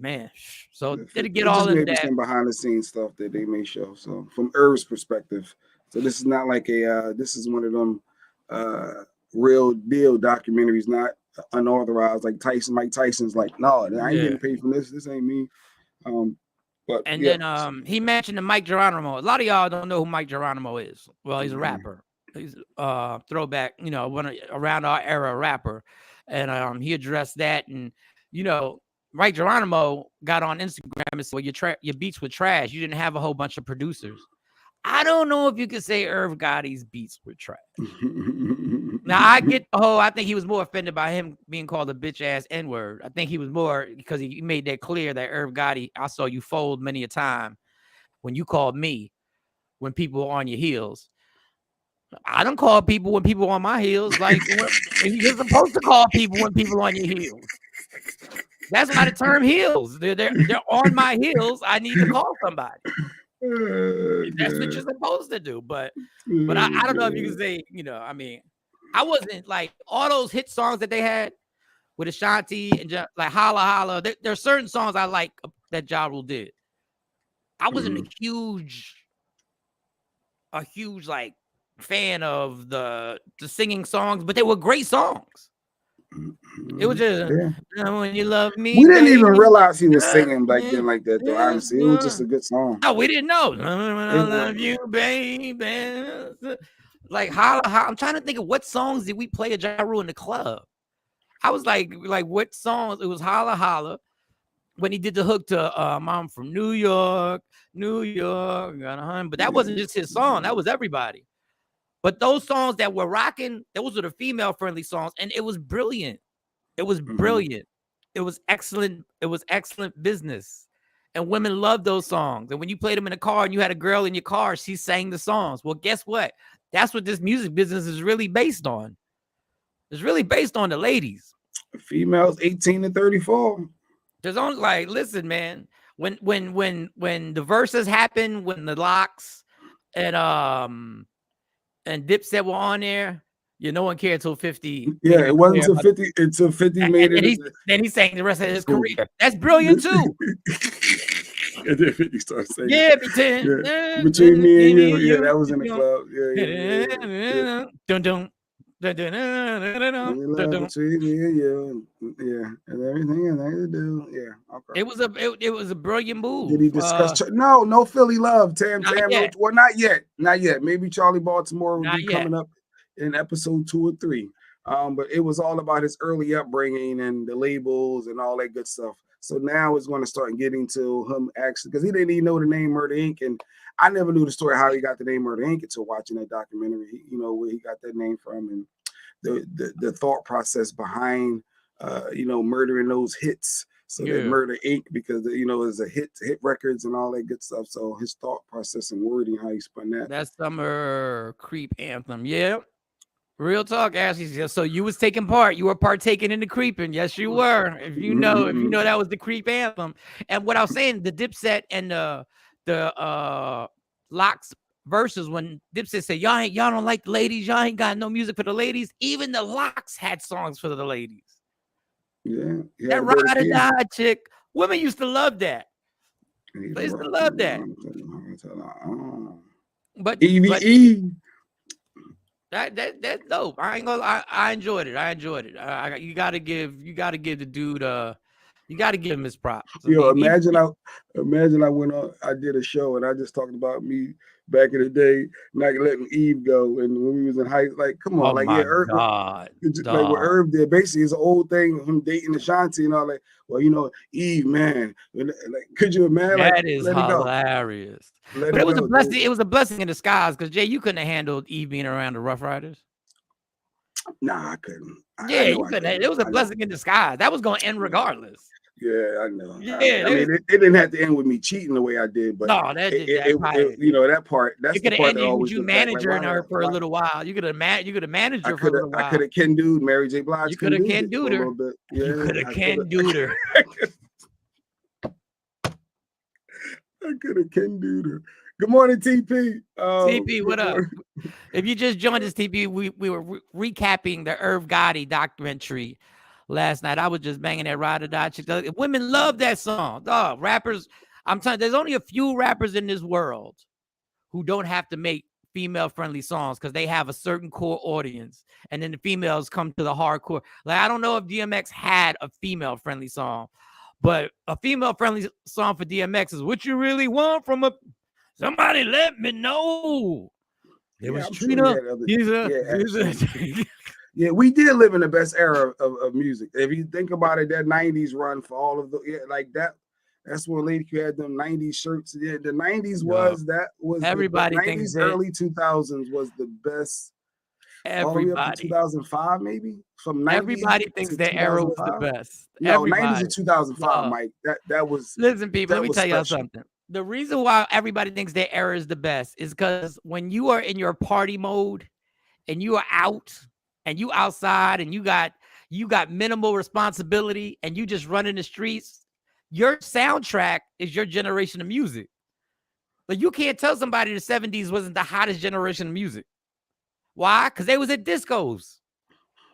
so did it get all in that? Some behind the scenes stuff that they may show. So from Irv's perspective, so this is not like this is one of them real deal documentaries, not unauthorized like Mike Tyson's like, no, I ain't getting paid for this. This ain't me. Then he mentioned the Mike Geronimo. A lot of y'all don't know who Mike Geronimo is. Well, he's a rapper. He's throwback, around our era rapper. And he addressed that. And, Right, Geronimo got on Instagram and said, well, your beats were trash. You didn't have a whole bunch of producers. I don't know if you could say Irv Gotti's beats were trash. Now, I get the whole, I think he was more offended by him being called a bitch-ass N-word. I think he was more because he made that clear that Irv Gotti, I saw you fold many a time when you called me when people were on your heels. I don't call people when people on my heels. Like, you're supposed to call people when people on your heels. That's why the term heels. They're on my heels. I need to call somebody. That's what you're supposed to do. But I don't know if you can say, I mean, I wasn't like all those hit songs that they had with Ashanti and like Holla Holla. There are certain songs I like that Ja Rule did. I wasn't a huge like fan of the singing songs, but they were great songs. It was just when you love me. We didn't even realize he was singing back then like that, though. Honestly, it was just a good song. No, we didn't know. I love you, baby. Like Holla. I'm trying to think of what songs did we play at Ja Rule in the club. I was like what songs? It was Holla Holla when he did the hook to I'm from New York, but that wasn't just his song. That was everybody. But those songs that were rocking, those were the female-friendly songs, and it was brilliant. It was brilliant. It was excellent. It was excellent business. And women loved those songs. And when you played them in a car and you had a girl in your car, she sang the songs. Well, guess what? That's what this music business is really based on. It's really based on the ladies. Females 18 to 34. There's only like, listen, man, when the verses happened, when the Locks and Dipset were on there, no one cared until 50. Yeah, it wasn't until 50 made it. Then he sang the rest of his career. That's brilliant too. And then 50 started saying, between me and you. Yeah, that was in the club. Yeah. Dun dun. Between me and you. Yeah, and everything to do. Yeah, okay. It was a brilliant move. Did he discuss? No Philly love. Tam. Well, not yet. Maybe Charlie Baltimore will be coming up in episode 2 or 3. But it was all about his early upbringing and the labels and all that good stuff. So now it's going to start getting to him actually, because he didn't even know the name Murder Inc. And I never knew the story how he got the name Murder Inc. until watching that documentary. Where he got that name from and the thought process behind murdering those hits. So that Murder Inc. because it's a hit records and all that good stuff. So his thought process and wording, how he spun that. That summer creep anthem. Yeah. Real talk, Ashley. So you was taking part. You were partaking in the creeping. Yes, you were. If you know that was the creep anthem. And what I was saying, the Dipset and the Locks verses, when Dipset said, y'all don't like the ladies, y'all ain't got no music for the ladies. Even the Locks had songs for the ladies. Yeah. That ride or die chick. Women used to love that. They used to love that. But EVE. That's dope. I ain't gonna lie. I enjoyed it. You gotta give the dude you gotta give him his props. Imagine I went on, I did a show and I just talked about me back in the day, not letting Eve go, and when we was in high, like, come on, Irv, God, like what Irv did. Basically, it's an old thing, him dating Ashanti and all that. Well, Eve, man, like, could you imagine? That is hilarious. But it was a blessing. It was a blessing in disguise because Jay, you couldn't have handled Eve being around the Rough Riders. Nah, I couldn't. You couldn't. It was a blessing in disguise. That was going to end regardless. Yeah, I know. Yeah, I mean, it didn't have to end with me cheating the way I did, but no, that that part. That's the part that always. You managing her for a little while. You could have managed her for a little while. I could have Ken Dude, Mary J. Blige. You could have Ken Dude her. You could have Ken Dude her. I could have Ken Dude her. Good morning, TP. TP, what up? If you just joined us, TP, we were recapping the Irv Gotti documentary last night. I was just banging that Ride or Die chick. Women love that song. Dog, rappers, I'm telling you, there's only a few rappers in this world who don't have to make female-friendly songs because they have a certain core audience. And then the females come to the hardcore. Like, I don't know if DMX had a female-friendly song, but a female-friendly song for DMX is What You Really Want from a... Somebody let me know. It was Trina. Yeah, we did live in the best era of music. If you think about it, that 90s run for all of like that. That's when Lady Q had them 90s shirts. Yeah, the 90s everybody the thinks 90s, that early 2000s was the best. All the way up to everybody 2005, maybe from 90s everybody thinks to their era was the 2005. best. No, 90s Everybody. to 2005, Mike. That was Listen, people, let me tell y'all special. something. The reason why everybody thinks their era is the best is because when you are in your party mode and you are out and you outside and you got minimal responsibility and you just run in the streets, your soundtrack is your generation of music. Like you can't tell somebody the 70s wasn't the hottest generation of music. Why? Because they was at discos.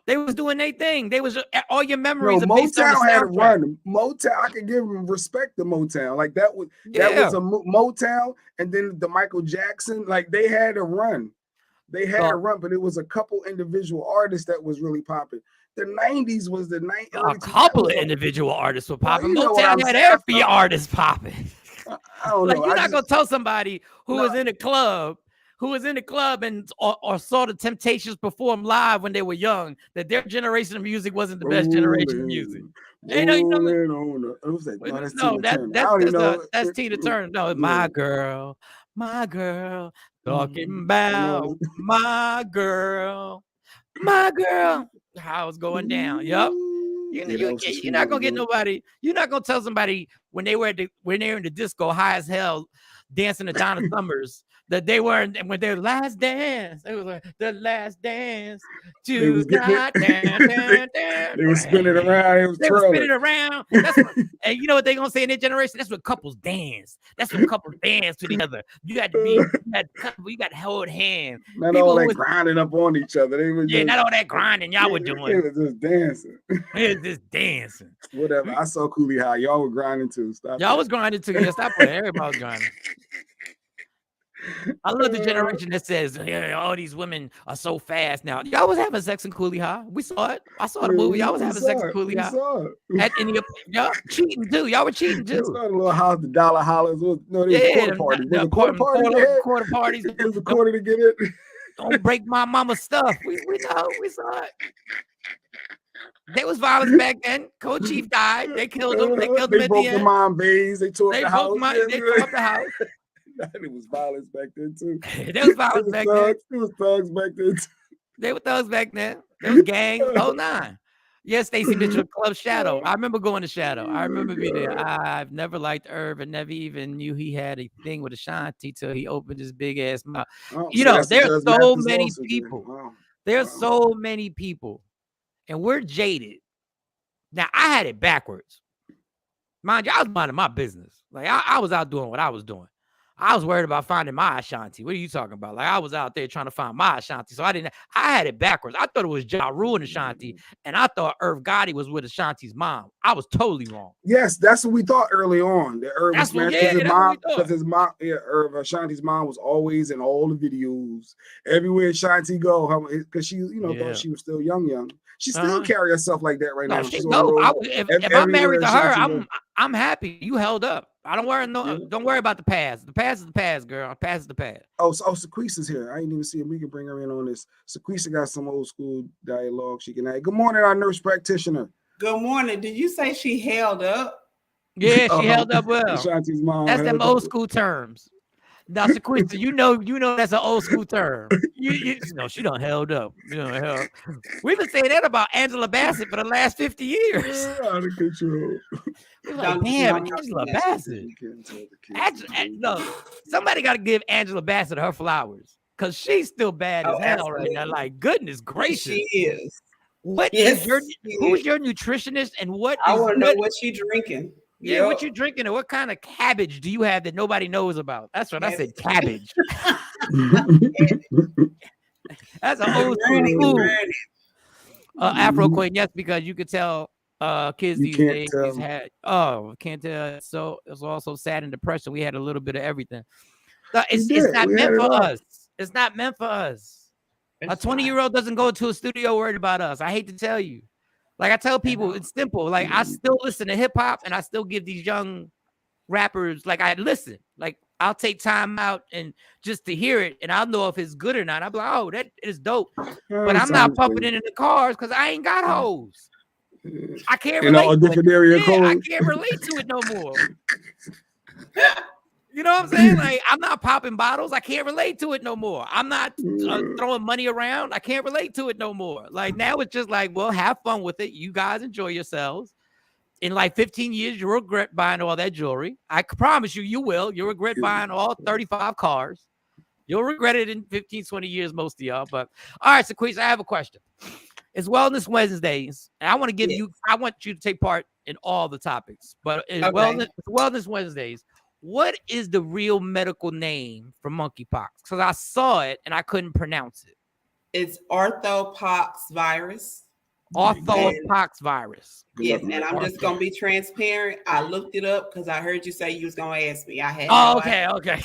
They was doing their thing. They was all your memories are based on the Motown had a soundtrack. run. Motown, I could give them respect to Motown. Like that was a Motown, and then the Michael Jackson. Like they had a run. They had a run, but it was a couple individual artists that was really popping. The 90s was the a couple of individual artists were popping. Motown had every artist popping. I don't like know. You're not gonna tell somebody who was in a club. Who was in the club and or saw the Temptations perform live when they were young, that their generation of music wasn't the best generation of music. That's Tina Turner. No, my girl, talking about my girl. How it's going down. Yup. You're not gonna get nobody. You're not gonna tell somebody when they were in the disco high as hell, dancing to Donna Summers. That they weren't when their last dance. It was like the last dance. They were spinning around. They were spinning around. That's what, and you know what they're gonna say in their generation? That's what couples dance. That's what couples dance together. You got to hold hands. Not all that grinding up on each other. They were not all that grinding y'all were doing. It was just dancing. It was just dancing. Whatever. I saw Coolie High. Y'all were grinding too. Y'all was grinding too. Yeah, stop playing. Everybody was grinding. I love the generation that says, all these women are so fast now. Y'all was having sex in Coolie High. We saw it. I saw the movie. Y'all was having sex in Coolie High. Y'all cheating too. Y'all were cheating too. Saw the little house, the dollar hollers. No, they were quarter parties. Quarter parties. It was a quarter to get it. Don't break my mama's stuff. We know. We saw it. There was violence back then. Co-chief died. They killed him. They killed him at the end. They broke the mom bays. They tore up the house. They tore up the house. It was violence back then too. There was violence back then. It was thugs back then too. They were thugs back then. There was gangs. Oh, nine. Yes, Stacey Mitchell Club Shadow. I remember going to Shadow. I remember being there. I've never liked Irv and never even knew he had a thing with Ashanti till he opened his big ass mouth. There's so many people. Wow. There's so many people, and we're jaded. Now I had it backwards. Mind you, I was minding my business. Like I was out doing what I was doing. I was worried about finding my Ashanti. What are you talking about? Like I was out there trying to find my Ashanti. So I had it backwards. I thought it was Ja Rule and Ashanti. And I thought Irv Gotti was with Ashanti's mom. I was totally wrong. Yes, that's what we thought early on. That Irv was his mom, Irv Ashanti's mom was always in all the videos. Everywhere Ashanti go, because she, thought she was still young. She still carry herself like that right now. If I'm married to her, I'm happy. You held up. I don't worry. Don't worry about the past. The past is the past, girl. The past is the past. Sequisa's here. I ain't even see him. We can bring her in on this. Sequisa got some old school dialogue she can add. Good morning, our nurse practitioner. Good morning. Did you say she held up? Yeah, she held up well. Ashanti's mom. That's them old school terms. Now, Sequisa, you know that's an old school term. She done held up. We've been saying that about Angela Bassett for the last 50 years. Out of control. We're like, damn, Angela Bassett. Somebody got to give Angela Bassett her flowers because she's still bad as hell right now. Like, goodness gracious. She is. Who's your nutritionist and what? I want to know what she drinking. Yeah, what you drinking and what kind of cabbage do you have that nobody knows about? That's what I said, cabbage. That's an old school food. Afro Queen, yes, because you could tell kids these days can't tell. So it's also sad and depression. We had a little bit of everything. It's not meant for us. It's not meant for us. A 20-year-old doesn't go to a studio worried about us. I hate to tell you. Like I tell people, it's simple. Like I still listen to hip hop and I still give these young rappers, like I listen. Like I'll take time out and just to hear it, and I'll know if it's good or not. I'll be like, oh, that is dope. But I'm not pumping it in the cars because I ain't got hoes. I can't relate to different it. area Yeah, code. I can't relate to it no more. You know what I'm saying? Like, I'm not popping bottles. I can't relate to it no more. I'm not throwing money around. I can't relate to it no more. Like, now it's just like, well, have fun with it. You guys enjoy yourselves. In like 15 years, you'll regret buying all that jewelry. I promise you, you will. You'll regret buying all 35 cars. You'll regret it in 15, 20 years, most of y'all. But all right, Sequise, I have a question. It's Wellness Wednesdays, and I want to give you, I want you to take part in all the topics. But Wellness Wednesdays, what is the real medical name for monkeypox? Because I saw it and I couldn't pronounce it. It's orthopox virus. Orthopox virus. Yes, and I'm just gonna be transparent. I looked it up because I heard you say you was gonna ask me. I had okay.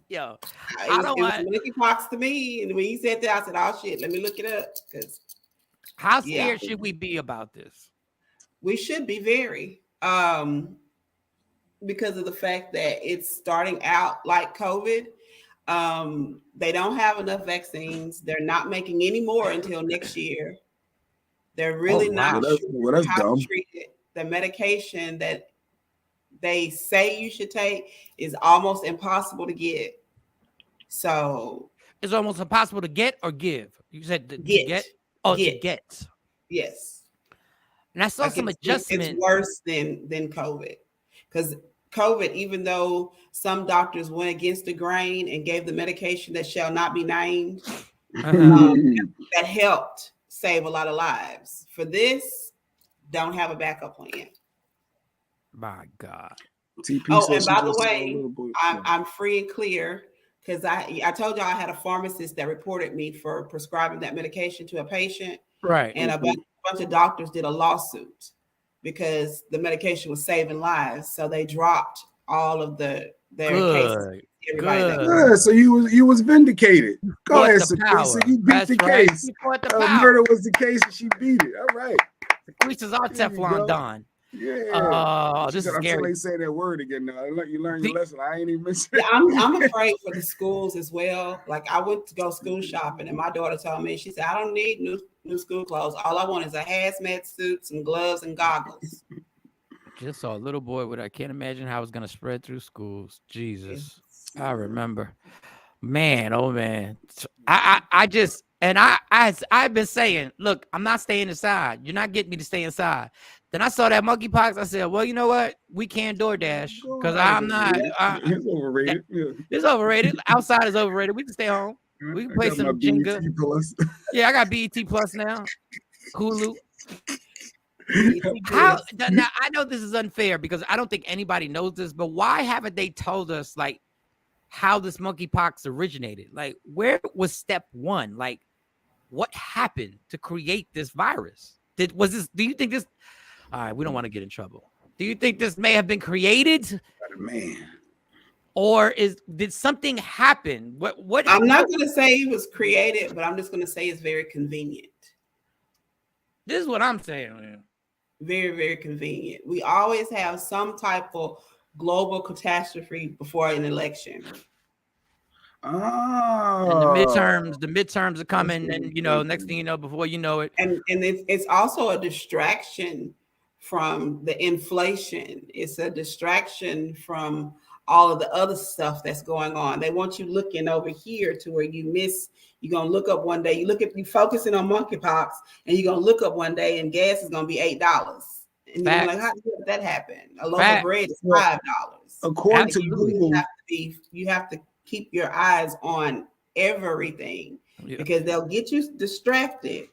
Yo, it was monkeypox to me, and when you said that, I said, "Oh shit, let me look it up." Because how scared should we be about this? We should be very, because of the fact that it's starting out like COVID. They don't have enough vaccines. They're not making any more until next year. They're really not sure how to treat it. The medication that they say you should take is almost impossible to get. So it's almost impossible to get or give. You said to get. Yes. And I saw some adjustment. It's worse than COVID, because COVID, even though some doctors went against the grain and gave the medication that shall not be named, that helped save a lot of lives. For this, don't have a backup plan. My God. And by the way, I'm free and clear because I told y'all I had a pharmacist that reported me for prescribing that medication to a patient. Right. And a bunch of doctors did a lawsuit because the medication was saving lives. So they dropped all of their cases. Good. So you was vindicated. Go ahead, so you beat the case. Murder was the case and she beat it. All right. Which is our Teflon Don. Yeah. This is scary. Until they say that word again now. You learn your lesson. I ain't even missing. I'm afraid for the schools as well. Like, I went to go school shopping and my daughter told me, she said, I don't need new school clothes. All I want is a hazmat suit, some gloves, and goggles. Just saw a little boy with, I can't imagine how it's going to spread through schools. Jesus. I remember. Man, oh man. I've been saying, look, I'm not staying inside. You're not getting me to stay inside. Then I saw that monkeypox. I said, well, you know what? We can't DoorDash because I'm not. It's overrated. It's overrated. Outside is overrated. We can stay home. We can play some Jenga. Yeah, I got BET Plus now. Hulu. Now I know this is unfair because I don't think anybody knows this, but why haven't they told us like how this monkeypox originated? Like, where was step one? Like, what happened to create this virus? Do you think this? All right, we don't want to get in trouble. Do you think this may have been created? Man. Or did something happen? What I'm not going to say it was created, but I'm just going to say it's very convenient. This is what I'm saying, man. Very, very convenient. We always have some type of global catastrophe before an election. And the midterms are coming, and next thing you know, before you know it. And it's also a distraction from the inflation. It's a distraction from all of the other stuff that's going on. They want you looking over here to where you miss. You're gonna look up one day. You focusing on monkeypox, and you're gonna look up one day, and gas is gonna be $8. And you're like, how did that happen? A loaf of bread is $5. According to Google, you have to keep your eyes on everything because they'll get you distracted.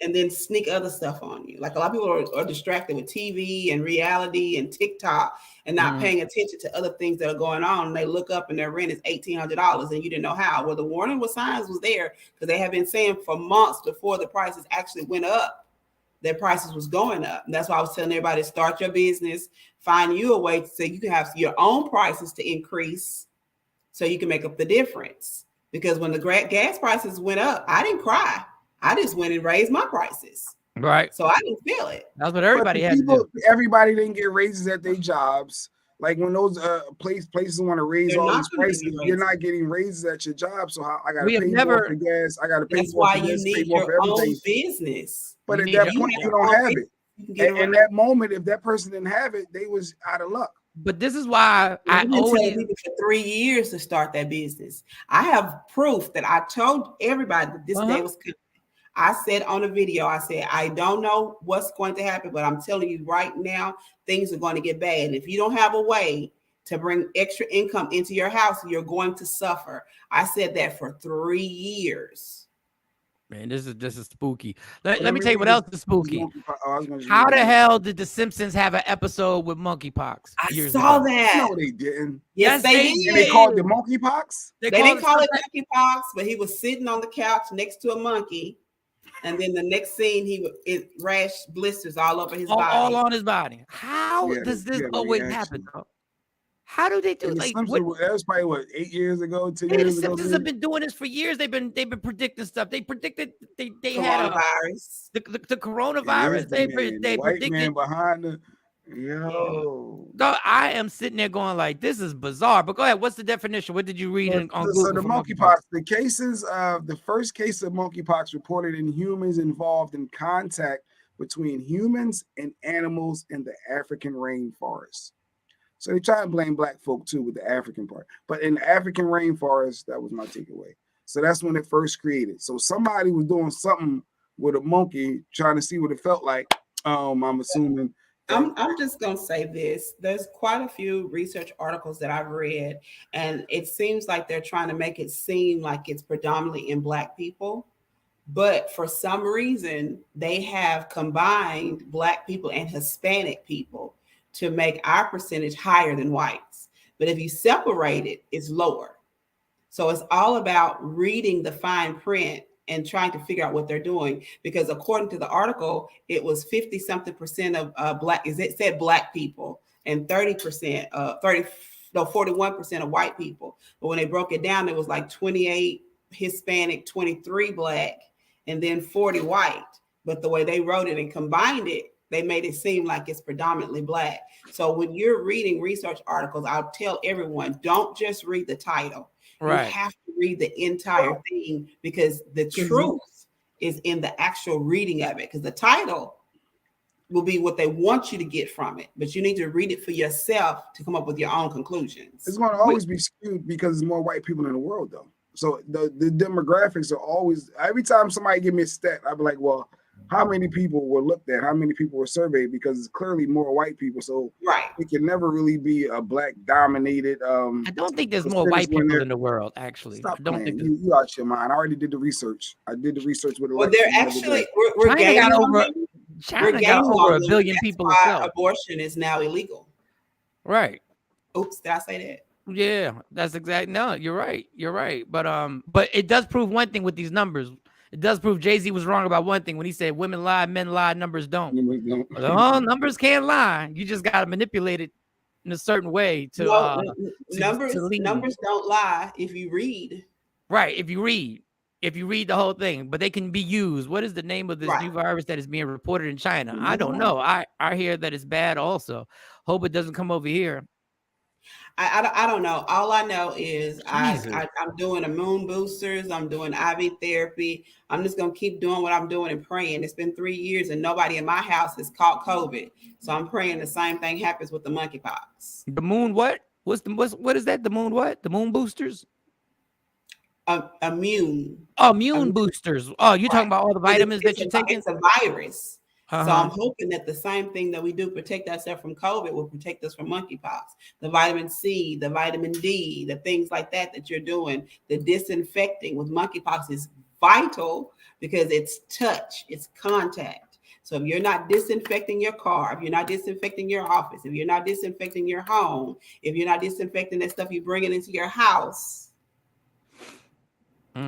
And then sneak other stuff on you. Like, a lot of people are distracted with TV and reality and TikTok and not paying attention to other things that are going on. And they look up and their rent is $1,800 and you didn't know how. Well, the warning with signs was there because they have been saying for months before the prices actually went up, their prices was going up. And that's why I was telling everybody to start your business, find you a way so you can have your own prices to increase so you can make up the difference. Because when the gas prices went up, I didn't cry. I just went and raised my prices. Right. So I didn't feel it. That's what everybody had to do. Everybody didn't get raises at their jobs. Like when those places want to raise all these prices, you're not getting raises at your job. So I got to pay more for gas. I got to pay more for this, pay more for everything. Own business. But at that point, you don't have it. In that moment, if that person didn't have it, they was out of luck. But this is why I've been telling people for 3 years to start that business. I have proof that I told everybody that this day was coming. I said on a video, I said, I don't know what's going to happen, but I'm telling you right now, things are going to get bad. And if you don't have a way to bring extra income into your house, you're going to suffer. I said that for 3 years. Man, this is spooky. Let me tell you what else is spooky. How the hell did The Simpsons have an episode with monkeypox? I saw that. No, they didn't. Yes, they did. And they called it monkeypox? They didn't call it monkeypox, but he was sitting on the couch next to a monkey. And then the next scene, it rashed blisters all over his body. All on his body. How does this always happen, though? How do they do it? Like, that was probably 8 years ago, 10 years ago. The Simpsons have been doing this for years. They've been predicting stuff. They predicted they had the coronavirus. They predicted man behind the yo. No, I am sitting there going like, this is bizarre. But go ahead. What's the definition? What did you read on Google? So the monkeypox, the first case of monkeypox reported in humans involved in contact between humans and animals in the African rainforest. So they try to blame black folk too with the African part. But in the African rainforest, that was my takeaway. So that's when it first created. So somebody was doing something with a monkey, trying to see what it felt like. I'm assuming. I'm just going to say this. There's quite a few research articles that I've read, and it seems like they're trying to make it seem like it's predominantly in black people. But for some reason, they have combined black people and Hispanic people to make our percentage higher than whites. But if you separate it, it's lower. So it's all about reading the fine print and trying to figure out what they're doing. Because according to the article, it was 50-something% of black, it said black people, and 41% of white people. But when they broke it down, it was like 28 Hispanic, 23 black, and then 40 white. But the way they wrote it and combined it, they made it seem like it's predominantly black. So when you're reading research articles, I'll tell everyone, don't just read the title. Right. You have to read the entire thing, because the truth is in the actual reading of it. Because the title will be what they want you to get from it, but you need to read it for yourself to come up with your own conclusions. It's going to always be skewed because there's more white people in the world, though. So the demographics are always, every time somebody give me a stat, I'll be like, well, how many people were looked at? How many people were surveyed? Because it's clearly more white people. So it can never really be a black dominated. I don't think there's more white people in the world, actually. Stop I don't playing. think You out your mind. I already did the research. I did the research with Well, they're actually, we're China got over 1 billion people. Abortion is now illegal. Right. Oops, did I say that? Yeah, that's exactly. No, you're right. You're right. But it does prove one thing with these numbers. It does prove Jay-Z was wrong about one thing when he said women lie, men lie, numbers don't. Numbers can't lie. You just got to manipulate it in a certain way to numbers don't lie if you read. Right, if you read the whole thing, but they can be used. What is the name of this new virus that is being reported in China? I don't know. I hear that it's bad also. Hope it doesn't come over here. I don't know. All I know is I'm doing the moon boosters. I'm doing IV therapy. I'm just going to keep doing what I'm doing and praying. It's been 3 years and nobody in my house has caught COVID. So I'm praying the same thing happens with the monkeypox. The moon what? What is that? The moon what? The moon boosters? Immune. Oh, immune boosters. Oh, you're talking about all the vitamins that you're taking? It's a virus. So I'm hoping that the same thing that we do protect ourselves from COVID will protect us from monkeypox. The vitamin C, the vitamin D, the things like that you're doing, the disinfecting with monkeypox is vital because it's touch, it's contact. So if you're not disinfecting your car, if you're not disinfecting your office, if you're not disinfecting your home, if you're not disinfecting that stuff you bring it into your house.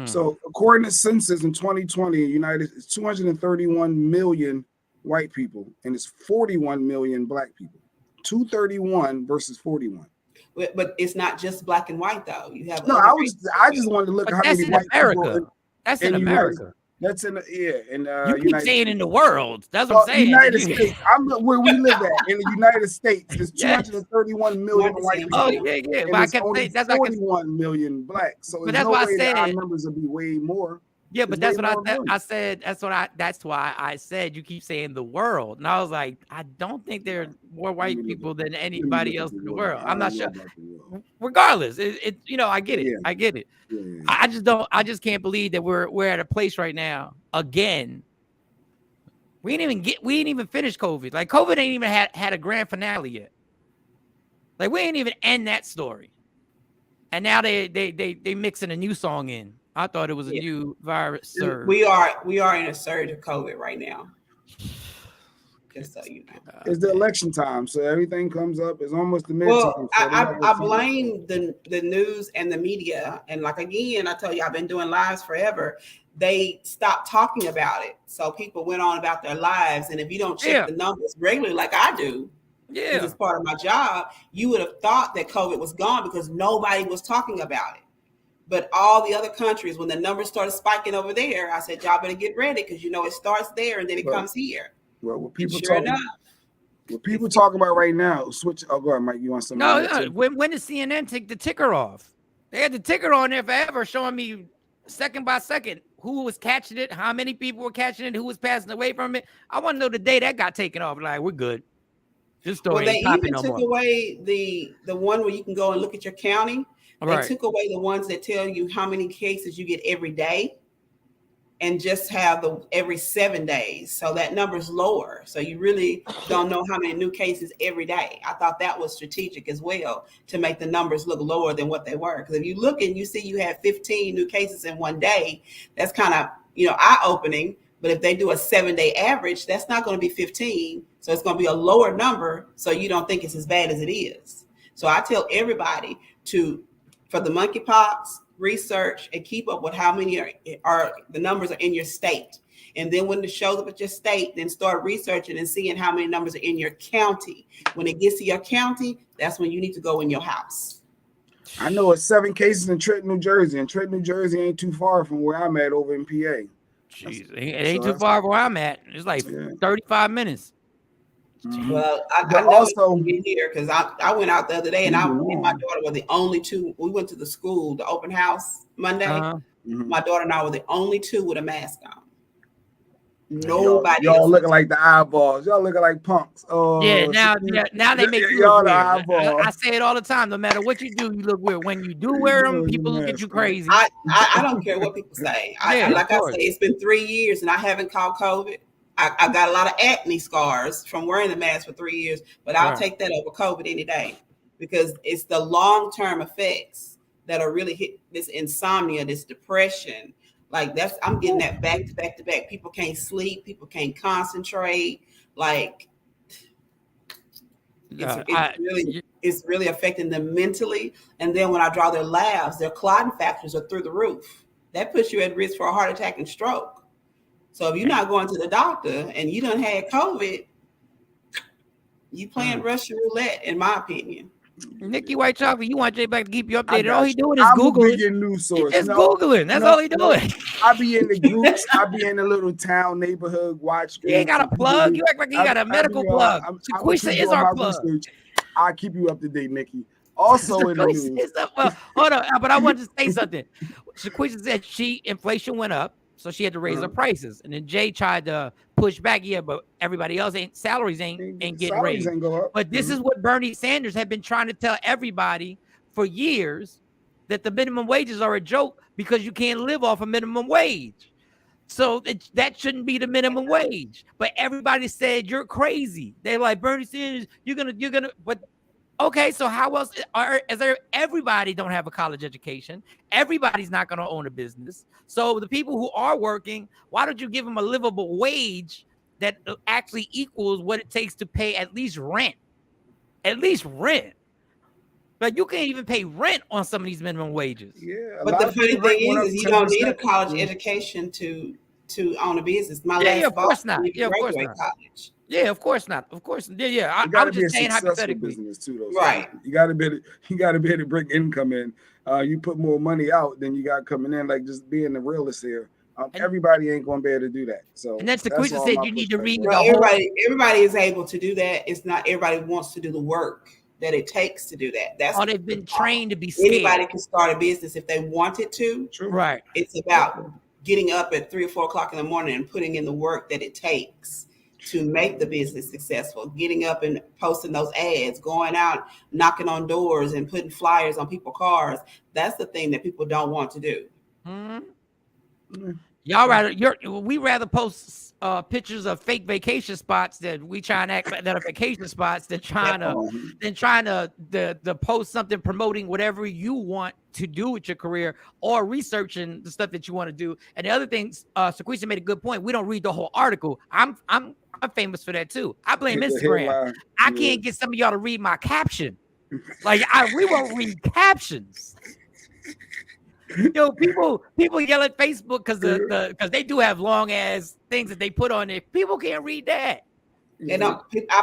So according to census in 2020, United is 231 million white people, and it's 41 million black people. 231 versus 41. But it's not just black and white though. You have I just wanted to look at how many white people. That's in America. That's in You keep United saying States. in the world. That's what I'm saying. United States. I'm where we live at in the United States. There's Yes. 231 million white people. Oh yeah. And But I there's kept only saying that's why 41 million black. So but there's that's no why I way that our said. numbers will be way more. Yeah, but There's that's way what more I said. That's why I said you keep saying the world, and I was like, I don't think there are more white people than anybody else in the world. I'm not sure. Regardless, it I get it. I get it. I just don't. I just can't believe that we're at a place right now again. We ain't even finished COVID. Like COVID ain't even had a grand finale yet. Like we ain't even end that story. And now they mixing a new song in. I thought it was a new virus surge. We are in a surge of COVID right now. Just so you know. It's the election time, so everything comes up. It's almost the midterm. Well, I blame the news and the media. And like again, I tell you, I've been doing lives forever. They stopped talking about it. So people went on about their lives. And if you don't check the numbers regularly like I do, because it's part of my job, you would have thought that COVID was gone because nobody was talking about it. But all the other countries, when the numbers started spiking over there, I said, y'all better get ready because it starts there and then it comes here. Well, what people talk about right now, switch. Oh, go ahead, Mike. You want something? No. When did CNN take the ticker off? They had the ticker on there forever, showing me second by second who was catching it, how many people were catching it, who was passing away from it. I want to know the day that got taken off. Like, we're good. This story ain't popping no more. They even took away the one where you can go and look at your county. They took away the ones that tell you how many cases you get every day and just have every 7 days. So that number's lower. So you really don't know how many new cases every day. I thought that was strategic as well to make the numbers look lower than what they were. Because if you look and you see you have 15 new cases in one day, that's kind of, eye-opening. But if they do a 7-day average, that's not going to be 15. So it's going to be a lower number. So you don't think it's as bad as it is. So I tell everybody for the monkeypox, research and keep up with how many are the numbers are in your state. And then when it shows up at your state, then start researching and seeing how many numbers are in your county. When it gets to your county, that's when you need to go in your house. I know it's 7 cases in Trenton, New Jersey. And Trenton, New Jersey ain't too far from where I'm at over in PA. Jeez, it ain't too far from where I'm at. It's like 35 minutes. Well, I know also it's here because I went out the other day and me and my daughter were the only two. We went to the school, the open house Monday. My daughter and I were the only two with a mask on. Nobody. Y'all looking like the eyeballs. Y'all looking like punks. Oh, now they make you look weird. I say it all the time. No matter what you do, you look weird. When you do wear them, people look at you crazy. I don't care what people say. I say, it's been 3 years and I haven't caught COVID. I got a lot of acne scars from wearing the mask for 3 years, but I'll take that over COVID any day because it's the long-term effects that are really hit this insomnia, this depression. Like I'm getting that back to back to back. People can't sleep. People can't concentrate. Like it's really affecting them mentally. And then when I draw their labs, their clotting factors are through the roof. That puts you at risk for a heart attack and stroke. So if you're not going to the doctor and you done had COVID, you playing Russian roulette, in my opinion. Nikki White Chocolate, you want Jay Black to keep you updated? All he doing is Googling. News source. He's just Googling. That's all he doing. I be in the groups. I be in the little town neighborhood watch. He ain't got a plug. You act like he got a medical plug. Shaquisha is our plug. I'll keep you up to date, Nikki. Also in the news. Well, hold on, but I wanted to say something. Shaquisha said inflation went up, so she had to raise her prices. And then Jay tried to push back, but everybody else salaries ain't getting raised. But this is what Bernie Sanders had been trying to tell everybody for years, that the minimum wages are a joke because you can't live off a minimum wage. So that shouldn't be the minimum wage. But everybody said you're crazy. They're like, Bernie Sanders, you're gonna. But okay, so how else everybody don't have a college education? Everybody's not gonna own a business. So the people who are working, why don't you give them a livable wage that actually equals what it takes to pay at least rent? At least rent. But you can't even pay rent on some of these minimum wages. Yeah, but the funny thing is you don't need a college education to own a business. Of course not. Yeah, of course not. College. Yeah, of course not. Of course, yeah. I'm just saying hypothetically. Business too, though. Right. You got to be able to bring income in. You put more money out than you got coming in. Like just being the realist here. Everybody ain't gonna be able to do that. So and then that's Sequisa all said my you need to pushback read there. the whole. Everybody is able to do that. It's not everybody wants to do the work that it takes to do that. That's Or they've been trained to be scared. Anybody can start a business if they wanted to. True. Right. It's about getting up at 3 or 4 o'clock in the morning and putting in the work that it takes to make the business successful. Getting up and posting those ads, going out, knocking on doors and putting flyers on people's cars. That's the thing that people don't want to do. Mm-hmm. Y'all we rather post pictures of fake vacation spots that we try and act that are vacation spots than trying to post something promoting whatever you want to do with your career or researching the stuff that you want to do. And the other thing, Sequisa made a good point. We don't read the whole article. I'm famous for that too. I blame Instagram. I can't get some of y'all to read my caption. Like we won't read captions. Yo, people yell at Facebook because they do have long ass things that they put on there. People can't read that. And I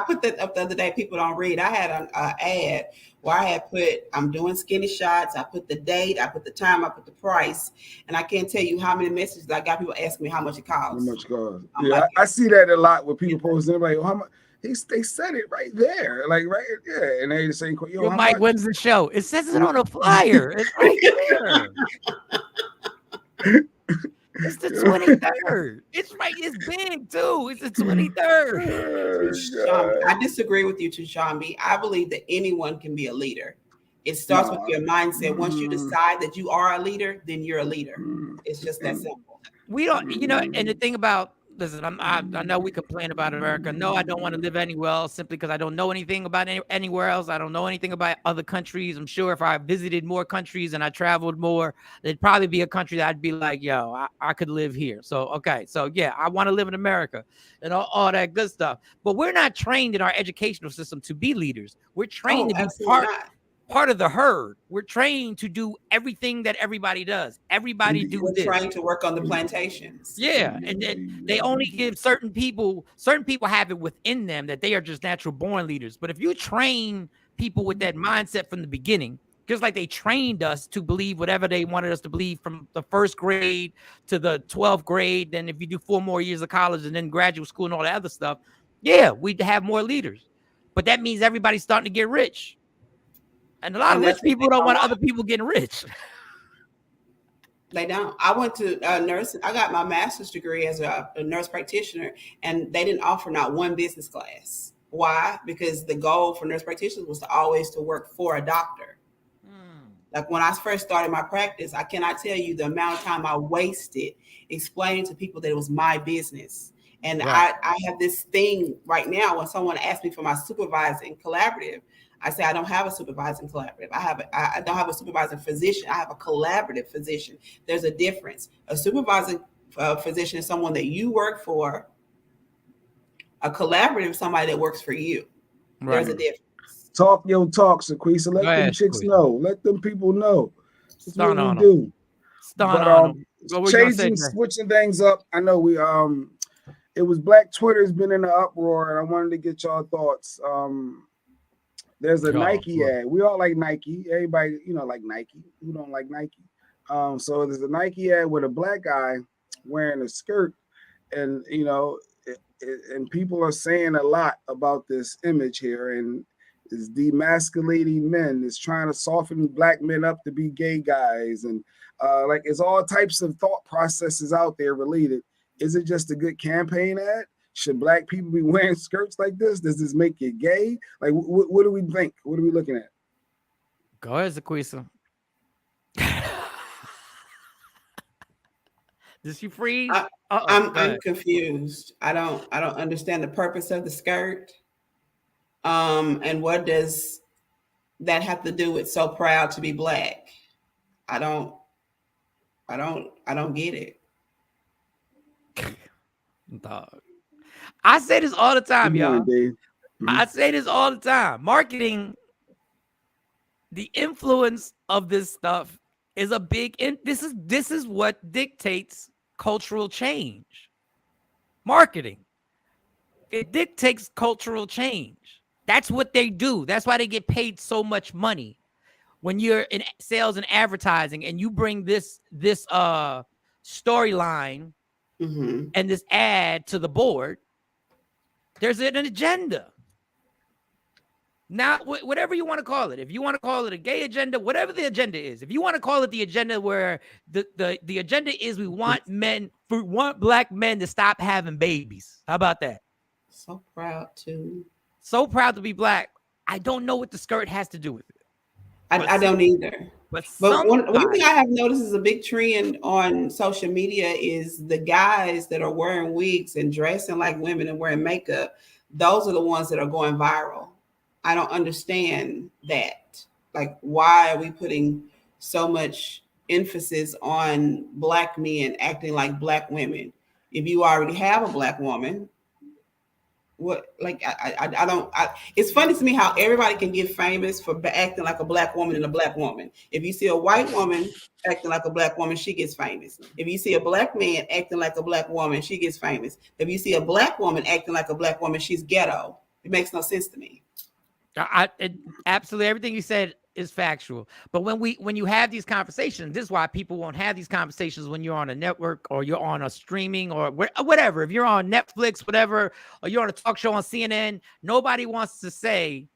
put that up the other day. People don't read. I had an ad where I had put I'm doing skinny shots. I put the date. I put the time. I put the price. And I can't tell you how many messages I got. People asking me how much it costs. How much it costs? Yeah, like, I see that a lot with people posting. Like, how much? They said it right there, like right, yeah. And they say, "Yo, how Mike, much?" when's the show? It says it on a flyer. It's right there. It's the 23rd. It's right. It's big too. It's the 23rd. I disagree with you, Shawn B. I believe that anyone can be a leader. It starts with your mindset. Once you decide that you are a leader, then you're a leader. It's just that simple. We don't, and the thing about, listen, I know we complain about America. No, I don't want to live anywhere else simply because I don't know anything about anywhere else. I don't know anything about other countries. I'm sure if I visited more countries and I traveled more, there'd probably be a country that I'd be like, yo, I could live here. So, okay. So yeah, I want to live in America and all that good stuff. But we're not trained in our educational system to be leaders. We're trained to be part of the herd. We're trained to do everything that everybody does. Everybody do this. We're trying to work on the plantations. Yeah, and then they only give certain people have it within them that they are just natural born leaders. But if you train people with that mindset from the beginning, just like they trained us to believe whatever they wanted us to believe from the first grade to the 12th grade, then if you do 4 more years of college and then graduate school and all that other stuff, yeah, we'd have more leaders. But that means everybody's starting to get rich. And a lot of rich people don't want other people getting rich. They don't. I went to nursing. I got my master's degree as a nurse practitioner, and they didn't offer not one business class. Why? Because the goal for nurse practitioners was to always to work for a doctor. Like when I first started my practice, I cannot tell you the amount of time I wasted explaining to people that it was my business. And right. I have this thing right now when someone asks me for my supervising collaborative, I say I don't have a supervising collaborative. I don't have a supervising physician. I have a collaborative physician. There's a difference. A supervising physician is someone that you work for. A collaborative is somebody that works for you. Right. There's a difference. Talk your talk, Sequisa. Let them chicks know. Let them people know. That's what we do. Switching things up. I know we it was Black Twitter's been in an uproar, and I wanted to get y'all thoughts. There's a Nike ad. We all like Nike. Everybody, like Nike. Who don't like Nike? So there's a Nike ad with a black guy wearing a skirt, and and people are saying a lot about this image here, and it's demasculating men. It's trying to soften black men up to be gay guys, and it's all types of thought processes out there related. Is it just a good campaign ad? Should black people be wearing skirts like this? Does this make it gay? Like, what do we think? What are we looking at? Go ahead, Sequisa. Does she freeze? I'm confused. I don't understand the purpose of the skirt. And what does that have to do with so proud to be black? I don't get it. Dog. I say this all the time, y'all. I say this all the time. Marketing, the influence of this stuff is a big. This is what dictates cultural change. Marketing. It dictates cultural change. That's what they do. That's why they get paid so much money. When you're in sales and advertising, and you bring this storyline and this ad to the board, there's an agenda. Now, whatever you want to call it, if you want to call it a gay agenda, whatever the agenda is, if you want to call it the agenda where the agenda is we want black men to stop having babies. How about that? So proud to be black. I don't know what the skirt has to do with it. I don't either. But one thing I have noticed is a big trend on social media is the guys that are wearing wigs and dressing like women and wearing makeup. Those are the ones that are going viral. I don't understand that. Like, why are we putting so much emphasis on black men acting like black women? If you already have a black woman, what? Like, I don't. It's funny to me how everybody can get famous for acting like a black woman and a black woman. If you see a white woman acting like a black woman, she gets famous. If you see a black man acting like a black woman, she gets famous. If you see a black woman acting like a black woman, she's ghetto. It makes no sense to me. Absolutely everything you said is factual, but when you have these conversations, this is why people won't have these conversations when you're on a network or you're on a streaming or whatever. If you're on Netflix, whatever, or you're on a talk show on CNN, nobody wants to say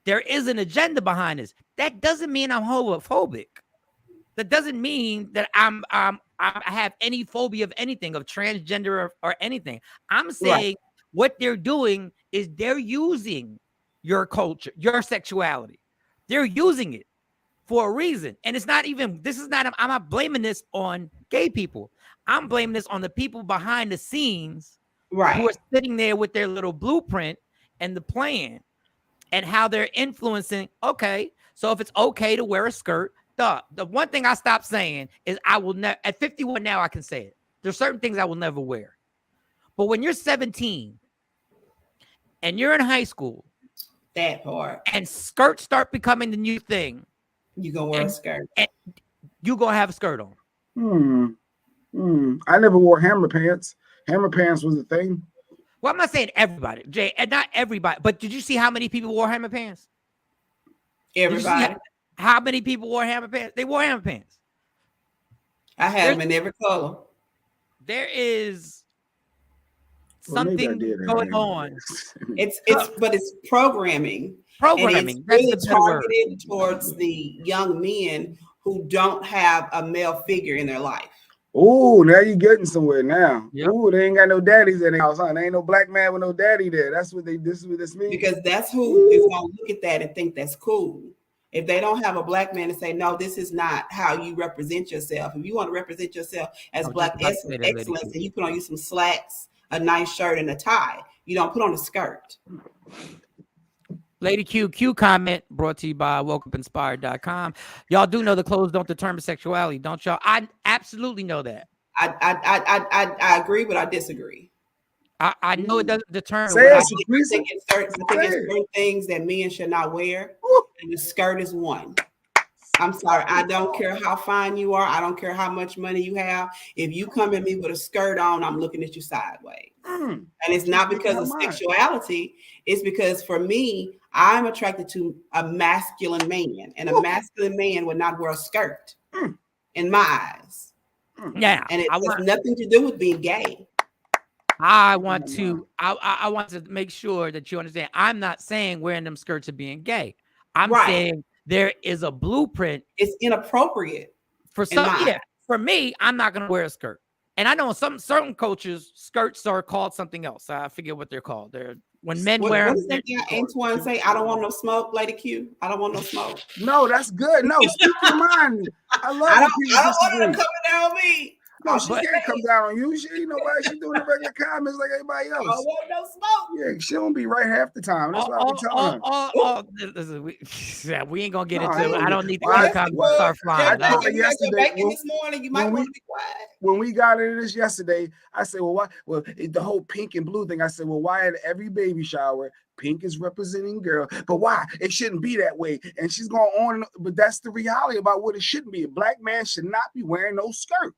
there is an agenda behind this. That doesn't mean I'm homophobic. That doesn't mean that I have any phobia of anything, of transgender or anything. I'm saying what they're doing is they're using your culture, your sexuality. They're using it for a reason. And it's not even, I'm not blaming this on gay people. I'm blaming this on the people behind the scenes who are sitting there with their little blueprint and the plan and how they're influencing. Okay, so if it's okay to wear a skirt, the one thing I stopped saying is I will never, at 51 now, I can say it. There's certain things I will never wear. But when you're 17 and you're in high school, that part, and skirts start becoming the new thing, you're gonna wear a skirt. And you're gonna have a skirt on. I never wore hammer pants. Hammer pants was a thing. Well, I'm not saying everybody, Jay, and not everybody, but did you see how many people wore hammer pants? Everybody. How many people wore hammer pants? They wore hammer pants. I had them in every color. There is something going on. It's programming. Programming. And it's really targeted towards the young men who don't have a male figure in their life. Oh, now you're getting somewhere now. Yep. Oh, they ain't got no daddies in the house, huh? There ain't no black man with no daddy there. This is what this means. Because that's who is gonna look at that and think that's cool. If they don't have a black man and say, no, this is not how you represent yourself. If you want to represent yourself as black excellence, and you put on you some slacks, a nice shirt and a tie. You don't put on a skirt. Lady Q comment brought to you by WokeUpInspired.com. Y'all do know the clothes don't determine sexuality, don't y'all? I absolutely know that. I agree, but I disagree. I know it doesn't determine. I think it's certain things that men should not wear, and the skirt is one. I'm sorry. I don't care how fine you are. I don't care how much money you have. If you come at me with a skirt on, I'm looking at you sideways. And it's not because of sexuality. It's because for me, I'm attracted to a masculine man, and a masculine man would not wear a skirt in my eyes. Yeah. And it has nothing to do with being gay. I want to make sure that you understand. I'm not saying wearing them skirts are being gay. I'm saying there is a blueprint. It's inappropriate for some. Yeah, for me, I'm not going to wear a skirt. And I know in some certain cultures, skirts are called something else. I forget what they're called. They're when men wear them. What does Antoine say? I don't want no smoke, Lady Q. I don't want no smoke. No, that's good. No, speak your mind. I love. I don't want her coming down on me. No, she can't come down on you. She ain't nobody. She doing the regular comments like everybody else. I don't want no smoke. Yeah, she don't be right half the time. That's what I be telling her. We ain't gonna get into it. I don't need to start flying. I told her yesterday. This morning, you might want to be quiet. When we got into this yesterday, I said, well, why? Well, the whole pink and blue thing. I said, well, why at every baby shower, pink is representing girl, but why? It shouldn't be that way. And she's going on, but that's the reality about what it shouldn't be. A black man should not be wearing no skirt.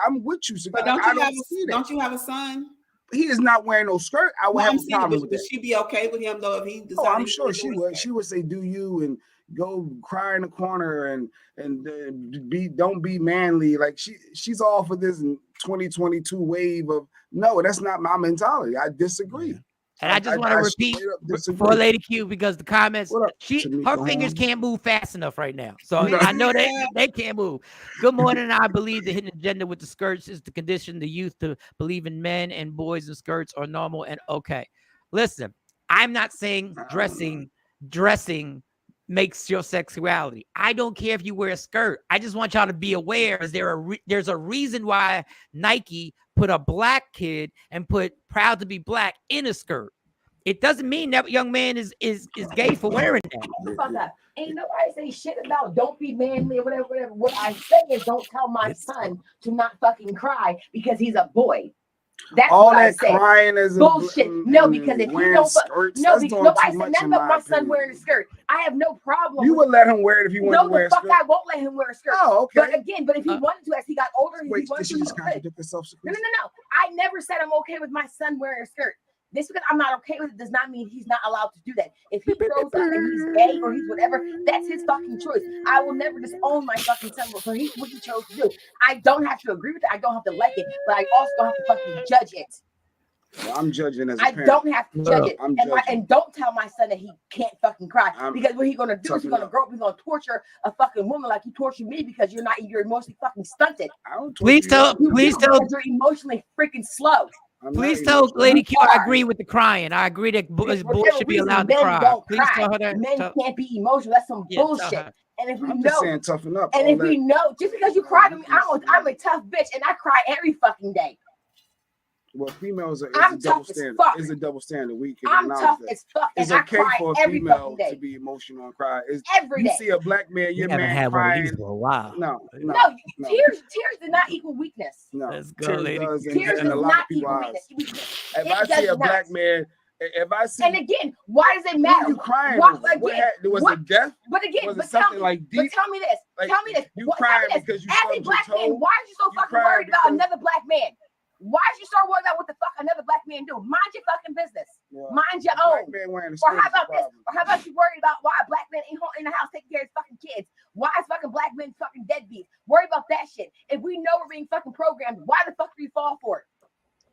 I'm with you. So but don't you have a son? He is not wearing no skirt. I would have a problem with that. Would she be okay with him though if he decided? Oh, I'm sure she would. She would say, "Do you?" And go cry in the corner and don't be manly. Like she's all for this 2022 wave of no, that's not my mentality. I disagree. Yeah. And I just want to repeat for Lady Q because the comments, her fingers can't move fast enough right now. So I know they can't move. Good morning. I believe the hidden agenda with the skirts is to condition the youth to believe in men and boys in skirts are normal and okay. Listen, I'm not saying dressing makes your sexuality. I don't care if you wear a skirt. I just want y'all to be aware. There's a reason why Nike put a black kid and put proud to be black in a skirt. It doesn't mean that young man is gay for wearing that. Fuck up. Ain't nobody say shit about don't be manly or whatever. What I say is don't tell my son to not fucking cry because he's a boy. That's all what that I say. Crying is bullshit. No, because if you don't, skirts, nobody said nothing about my son wearing a skirt. I have no problem. You would let him wear it if he wanted to wear a skirt. No, the fuck I won't let him wear a skirt. Oh, okay. But if he wanted to, as he got older, he wanted to. Did she just contradict herself? No. I never said I'm okay with my son wearing a skirt. This because I'm not okay with it does not mean he's not allowed to do that. If he throws up and he's gay or he's whatever, that's his fucking choice. I will never disown my fucking son for what he chose to do. I don't have to agree with it. I don't have to like it, but I also don't have to fucking judge it. Well, I'm judging as a parent. I don't have to judge it. And don't tell my son that he can't fucking cry. Because what he's going to do is he's going to grow up, he's going to torture a fucking woman like you tortured me because you're emotionally fucking stunted. Please tell. You're emotionally freaking slow. Please tell Lady Q I agree with the crying. I agree that boys should be allowed to cry. Please tell her that. Men can't be emotional. That's some bullshit. And if we I'm know, just saying toughen up. And if we know, just because you cry to me, I'm a tough bitch and I cry every fucking day. Well, females are a double standard. It's a double standard. We can I'm tough as fuck. It's okay for a female to be emotional and cry. Every day. You see a black man, your man had crying. One of these for a while. No. Tears do not equal weakness. No, let's go, Lady. Tears does not equal weakness. If I see a black man, if I see, and again, why does it matter? Who you crying? Was it death? But again, was it something like deep? But tell me this. Like, tell me this. You crying because you as a black man, why are you so fucking worried about another black man? Why should you start worrying about what the fuck another black man do? Mind your fucking business. Yeah. Mind your own. Or how about this? Or how about you worried about why a black man ain't in the house taking care of his fucking kids? Why is fucking black men fucking deadbeats? Worry about that shit. If we know we're being fucking programmed, why the fuck do we fall for it?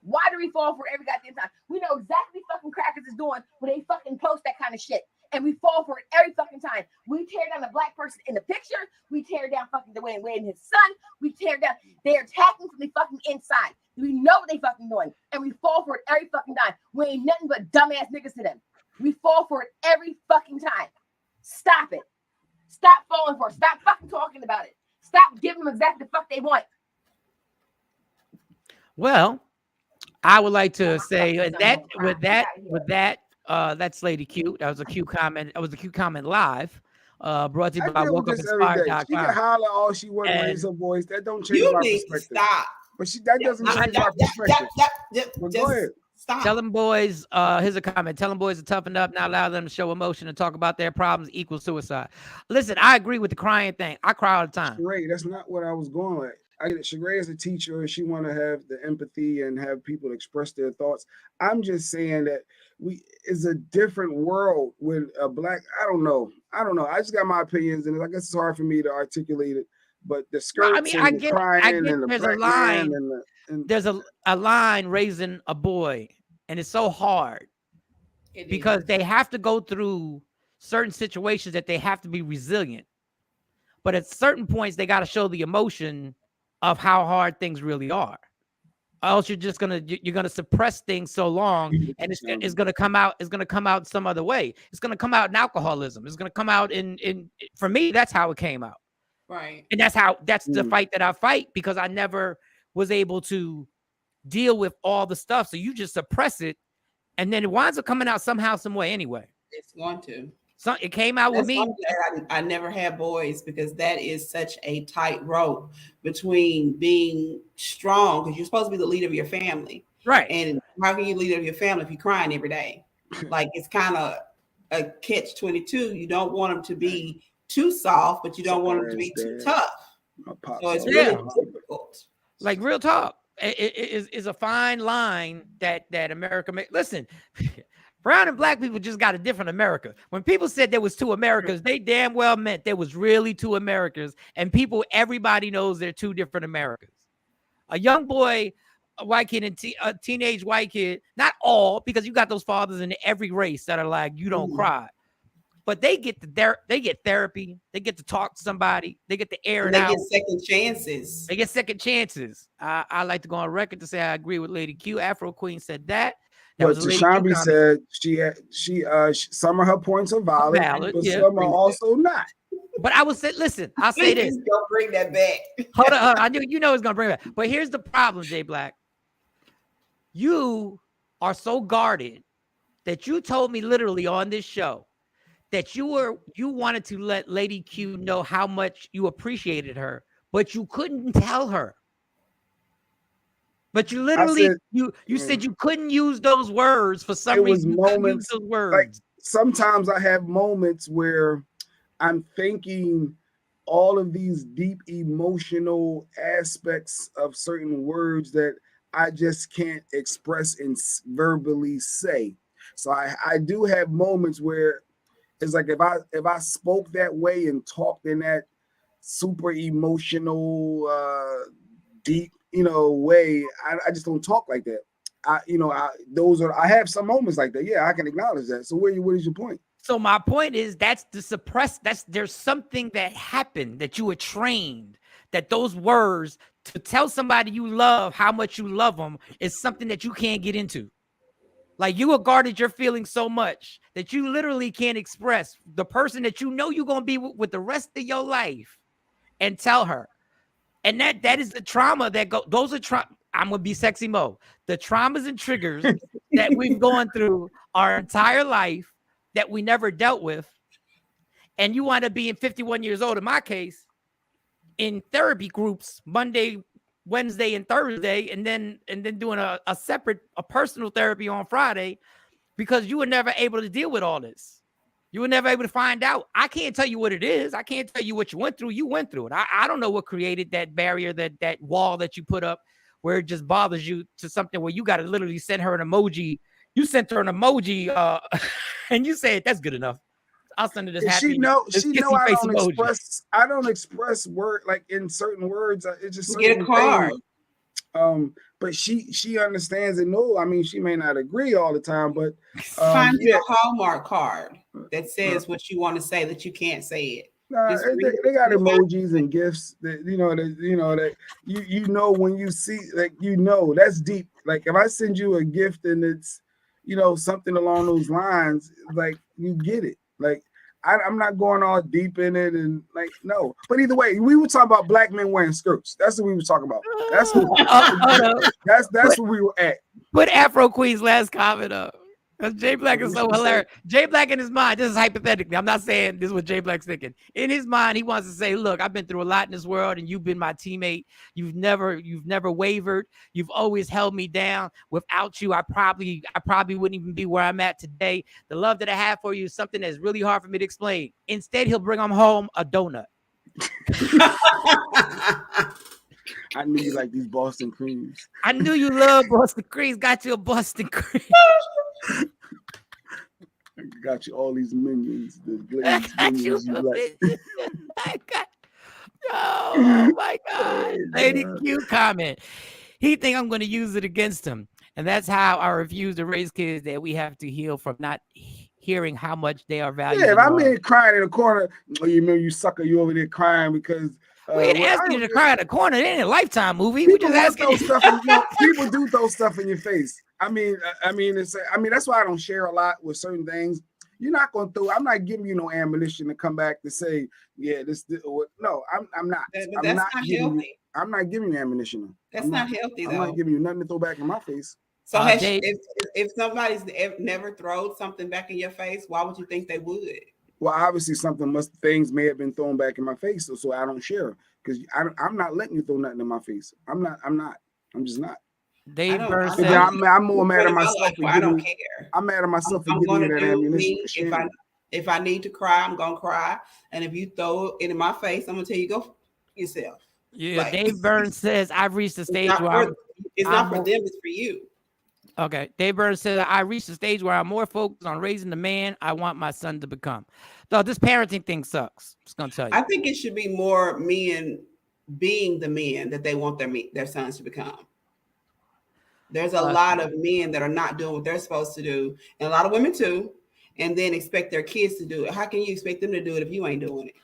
Why do we fall for it every goddamn time? We know exactly what fucking crackers is doing when they fucking post that kind of shit. And we fall for it every fucking time. We tear down a black person in the picture. We tear down fucking the way and his son. We tear down. They're attacking from the fucking inside. We know what they fucking doing. And we fall for it every fucking time. We ain't nothing but dumbass niggas to them. We fall for it every fucking time. Stop it. Stop falling for it. Stop fucking talking about it. Stop giving them exactly the fuck they want. Well, I would like to say with that, that's Lady Q. That was a Q comment. That was a Q comment live. Brought to you by WokeUpInspired.com. She can holler all she wants, raise her voice. That don't change my perspective. Stop. But that doesn't change my perspective. Go ahead. Stop. Tell them boys, here's a comment. Tell them boys to toughen up, not allow them to show emotion and talk about their problems equals suicide. Listen, I agree with the crying thing. I cry all the time. Great. That's not what I was going with. Sheree is a teacher. She want to have the empathy and have people express their thoughts. I'm just saying that it's a different world with a black. I don't know. I just got my opinions, and I guess it's hard for me to articulate it. But the skirts and the crying and the there's black a line. and there's a line raising a boy, and it's so hard because they have to go through certain situations that they have to be resilient. But at certain points, they got to show the emotion of how hard things really are. Or else you're gonna suppress things so long, and it's gonna come out. It's gonna come out some other way. It's gonna come out in alcoholism. It's gonna come out in. For me, that's how it came out. Right. And that's the fight that I fight because I never was able to deal with all the stuff. So you just suppress it, and then it winds up coming out somehow, some way anyway. It's going to. So it came out with me. I never had boys because that is such a tight rope between being strong because you're supposed to be the leader of your family. Right. And how can you lead your family if you're crying every day? Like it's kind of a catch-22. You don't want them to be too soft, but you don't want them to be too tough. So it's really difficult. Like real talk. It is a fine line that America makes. Listen, Brown and black people just got a different America. When people said there was two Americas, they damn well meant there was really two Americas. And everybody knows they're two different Americas. A young boy, a white kid, and a teenage white kid, not all, because you got those fathers in every race that are like, you don't cry. But they get therapy. They get to talk to somebody. They get to air it out. They get second chances. They get second chances. I like to go on record to say I agree with Lady Q. Afro Queen said that. But Tashambi said she some of her points are valid, but some are also not. But I would say, listen, I'll say this. Don't bring that back. Hold on. I knew it's gonna bring it back. But here's the problem, Jay Black. You are so guarded that you told me literally on this show that you wanted to let Lady Q know how much you appreciated her, but you couldn't tell her. But you literally you said you couldn't use those words for some reason. You couldn't use those words. Like sometimes I have moments where I'm thinking all of these deep emotional aspects of certain words that I just can't express and verbally say. So I do have moments where it's like if I spoke that way and talked in that super emotional, deep, way, I just don't talk like that. I have some moments like that. Yeah, I can acknowledge that. So what is your point? So my point is there's something that happened that you were trained, that those words to tell somebody you love how much you love them is something that you can't get into. Like you have guarded your feelings so much that you literally can't express the person that you know you're going to be with the rest of your life and tell her. And that is the trauma I'm going to be sexy Mo. The traumas and triggers that we've gone through our entire life that we never dealt with. And you wind up being 51 years old, in my case, in therapy groups, Monday, Wednesday, and Thursday, and then doing a separate personal therapy on Friday, because you were never able to deal with all this. You were never able to find out. I can't tell you what it is. I can't tell you what you went through. You went through it. I don't know what created that barrier, that wall that you put up where it just bothers you to something where you got to literally send her an emoji. You sent her an emoji and you said, that's good enough. I'll send her this happy. She know I don't express word like in certain words. It's just get a card. But she understands it. No, I mean she may not agree all the time, but find a Hallmark card that says what you want to say that you can't say it. They got emojis and gifts that that when you see, like, that's deep. Like if I send you a gift and it's something along those lines, like you get it. Like I'm not going all deep in it and like no. But either way, we were talking about black men wearing skirts. That's what we were talking about. That's what we were at. Put Afro Queen's last comment up. Because Jay Black is so hilarious. Jay Black in his mind, this is hypothetically, I'm not saying this is what Jay Black's thinking. In his mind, he wants to say, look, I've been through a lot in this world and you've been my teammate. You've never wavered. You've always held me down. Without you, I probably wouldn't even be where I'm at today. The love that I have for you is something that's really hard for me to explain. Instead, he'll bring him home a donut. I knew you like these Boston creams. I knew you love Boston creams. Got you a Boston cream. Got you all these minions. The glazed minions you like. Oh my God. Lady Q comment. He think I'm going to use it against him. And that's how I refuse to raise kids that we have to heal from not hearing how much they are valued. Yeah, if I'm in crying in the corner, you remember you sucker, you over there crying because we ain't asking you to cry in the corner. It ain't a Lifetime movie. We just asking you. People do throw stuff in your face. I mean, that's why I don't share a lot with certain things. You're not going to throw. I'm not giving you no ammunition to come back to say, yeah, this. No, I'm not. That's not healthy. I'm not giving you ammunition. That's not healthy, though. I'm not giving you nothing to throw back in my face. So if somebody's never thrown something back in your face, why would you think they would? Well, obviously things may have been thrown back in my face, so I don't share because I'm not letting you throw nothing in my face. I'm just not. Dave Burns said, I'm more mad at myself. I don't care. I'm mad at myself for giving you that ammunition. If I need to cry, I'm gonna cry. And if you throw it in my face, I'm gonna tell you go yourself. Yeah, Dave Burns says I've reached the stage where it's not for them, it's for you. Okay. Dave Burns said, I reached a stage where I'm more focused on raising the man I want my son to become. Though this parenting thing sucks. Just gonna tell you. I think it should be more men being the men that they want their sons to become. There's a lot of men that are not doing what they're supposed to do, and a lot of women too, and then expect their kids to do it. How can you expect them to do it if you ain't doing it?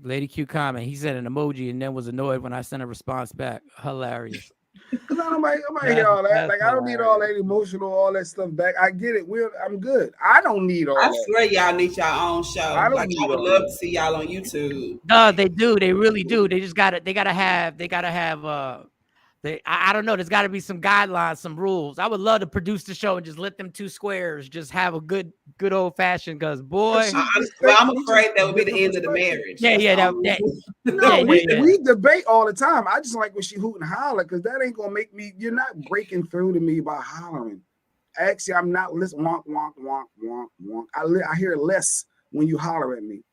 Lady Q comment. He said an emoji and then was annoyed when I sent a response back. Hilarious. Because I don't hear all that. Like, I don't need all that emotional, all that stuff back. I get it. I'm good. I don't need all that. I swear y'all need your own show. I would love to see y'all on YouTube. No, they do. They really do. They just gotta have I don't know. There's got to be some guidelines, some rules. I would love to produce the show and just let them two squares just have a good old fashioned. Because boy, I'm afraid that would be the end of the marriage. We debate all the time. I just like when she hoot and holler because that ain't gonna make me. You're not breaking through to me by hollering. Actually, I'm not listening. Wonk wonk wonk wonk wonk. I hear less when you holler at me.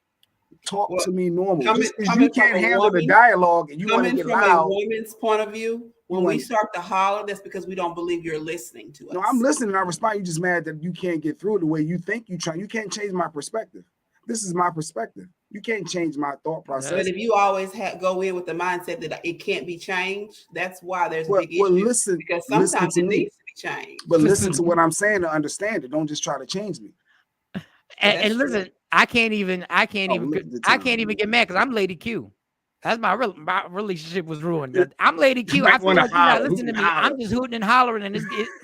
Talk to me normal. Just because you can't handle the dialogue and you want to get loud. Coming from a woman's point of view, when we start to holler, that's because we don't believe you're listening to us. No, I'm listening. I respond. You're just mad that you can't get through the way you think you try. You can't change my perspective. This is my perspective. You can't change my thought process. But if you always go in with the mindset that it can't be changed, that's why there's a big issue. Because sometimes it needs to be changed. But listen to what I'm saying to understand it. Don't just try to change me. And listen, I can't even get mad because I'm Lady Q. That's my relationship was ruined. I'm Lady Q. I feel like you're not listening to me. I'm just hooting and hollering, and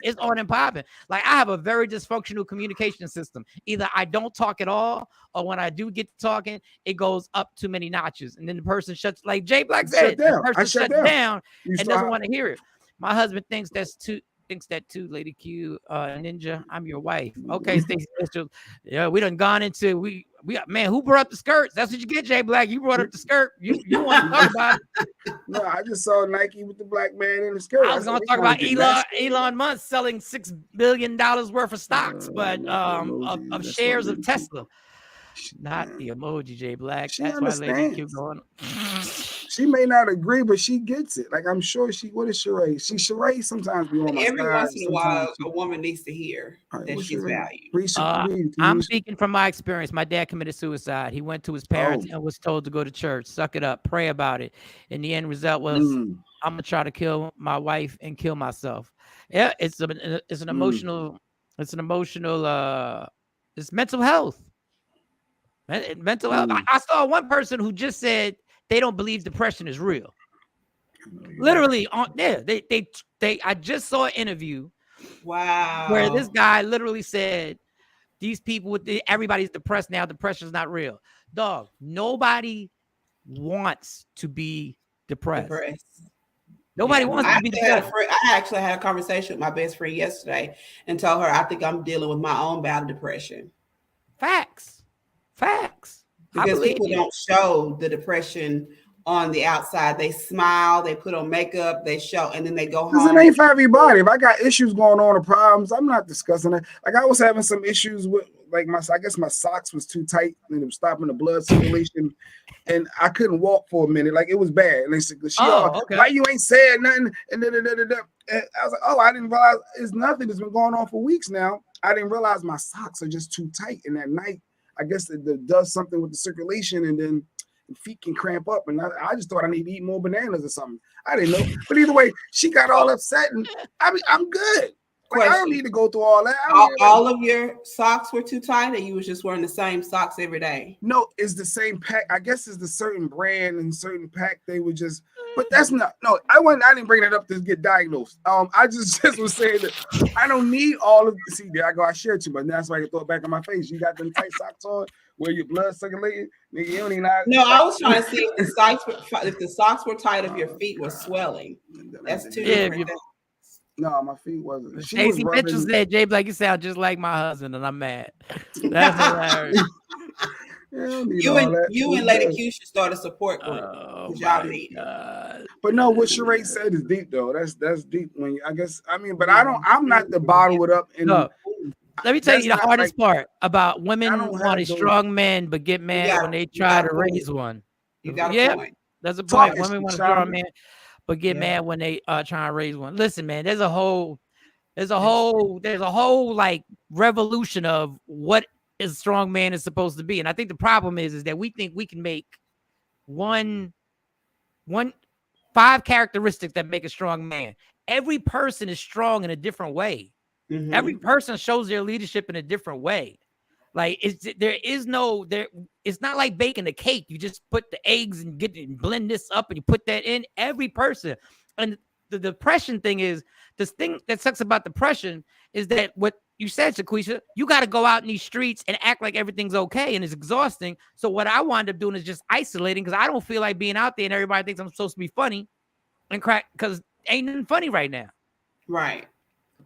it's on and popping. Like I have a very dysfunctional communication system. Either I don't talk at all, or when I do get talking, it goes up too many notches, and then the person shuts. Like Jay Black said, the person shuts down and doesn't want to hear it. My husband thinks that too, Lady Q, Ninja. I'm your wife. Okay, Stacey Mitchell. Yeah, we done gone into we man. Who brought up the skirts? That's what you get, Jay Black. You brought up the skirt. You want to talk about it? No, I just saw Nike with the black man in the skirt. I was going to talk about Elon Musk selling $6 billion worth of stocks, but of shares of Tesla. Not the emoji, Jay Black. That's why Lady Q going. She may not agree, but she gets it. Like I'm sure what is Sheree? Sheree sometimes be on my every once in a while, a woman needs to hear that she's valued. I'm speaking from my experience. My dad committed suicide. He went to his parents and was told to go to church, suck it up, pray about it. And the end result was, I'm gonna try to kill my wife and kill myself. Yeah, it's mental health. Mental health. I saw one person who just said they don't believe depression is real. Literally on there. I just saw an interview. Wow. Where this guy literally said these people everybody's depressed now. Depression is not real. Dog, nobody wants to be depressed. Nobody wants to be depressed. I actually had a conversation with my best friend yesterday and told her I think I'm dealing with my own bout of depression. Facts. Because people don't show the depression on the outside. They smile, they put on makeup, they show, and then they go home. Because it ain't for everybody. If I got issues going on or problems, I'm not discussing it. Like I was having some issues with, like I guess my socks was too tight and it was stopping the blood circulation, and I couldn't walk for a minute. Like it was bad. And they said, "Why you ain't said nothing?" And I was like, "Oh, I didn't realize it's nothing. It's been going on for weeks now. I didn't realize my socks are just too tight, and at night, I guess it does something with the circulation, and then feet can cramp up." And I just thought I need to eat more bananas or something. I didn't know. But either way, she got all upset, and I'm good. Like, I don't need to go through all that. All of your socks were too tight, or you was just wearing the same socks every day? No, it's the same pack. I guess it's the certain brand and certain pack. They would just, but that's not. No, I didn't bring that up to get diagnosed. I just was saying that I don't need all of. See, there I go. I shared too much. That's why I can throw it back in my face. You got them tight socks on where your blood circulating. Nigga, you don't even know. No, I was trying to see if the socks were tight, if your feet were swelling. That's two different things. No, my feet wasn't. Stacey Mitchell said, "Jay Black, you sound just like my husband," and I'm mad. That's hilarious. You and Lady Q should start a support group. Y'all need it. But no, what Sheree said is deep though. That's deep. But I'm not to bottle it up. And no. Let me tell you the hardest part about women want a strong man, but get mad when they try to raise one. You got a point. That's a point. Women want a strong man, but get mad when they try to raise one. Listen, man, there's a whole There's a whole like revolution of what a strong man is supposed to be. And I think the problem is that we think we can make five characteristics that make a strong man. Every person is strong in a different way. Mm-hmm. Every person shows their leadership in a different way. Like it's not like baking a cake. You just put the eggs and blend this up and you put that in. Every person. And the depression thing is, this thing that sucks about depression is that what you said, Shaquisha, you got to go out in these streets and act like everything's okay, and it's exhausting. So what I wind up doing is just isolating because I don't feel like being out there and everybody thinks I'm supposed to be funny and crack because ain't nothing funny right now. Right.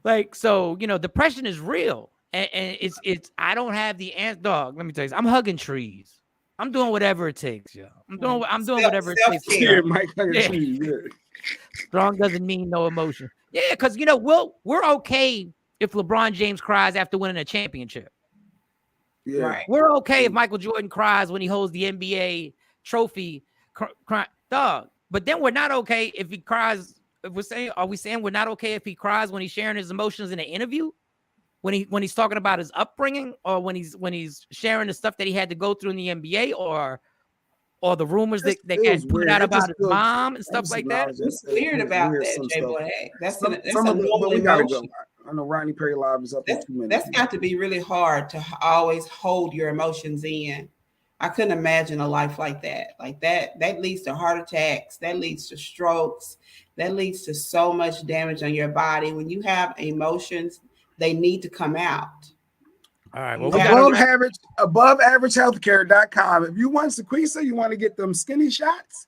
Like, so, depression is real. And it's I don't have the answer, dog. Let me tell you, I'm hugging trees. I'm doing whatever it takes, yo. I'm doing whatever it takes. Yeah, Mike hugging trees. Yeah. Strong doesn't mean no emotion. Yeah, because we're okay if LeBron James cries after winning a championship. Yeah. Right. We're okay if Michael Jordan cries when he holds the NBA trophy. Dog. But then we're not okay if he cries. Are we saying we're not okay if he cries when he's sharing his emotions in an interview? When he's talking about his upbringing, or when he's sharing the stuff that he had to go through in the NBA, or the rumors that got put out about his mom and stuff like that. It's weird about that, J-Boy. That's a normal emotion. I know Ronnie Perry Live is up in 2 minutes. That's got to be really hard to always hold your emotions in. I couldn't imagine a life like that. Like that leads to heart attacks. That leads to strokes. That leads to so much damage on your body. When you have emotions, they need to come out. All right. Well, above average healthcare.com. If you want Shaquisha, you want to get them skinny shots.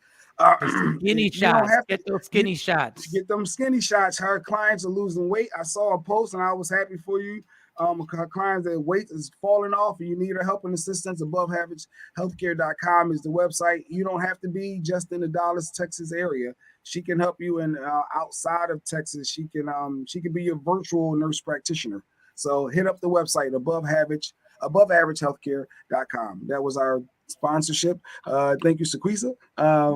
Skinny shots. Get those skinny shots. Get them skinny shots. Her clients are losing weight. I saw a post and I was happy for you. Her clients, their weight is falling off and you need her help and assistance. Above average healthcare.com is the website. You don't have to be just in the Dallas, Texas area. She can help you in outside of Texas. She can be your virtual nurse practitioner. So hit up the website above average healthcare.com. That was our sponsorship. Thank you, Shaquisha.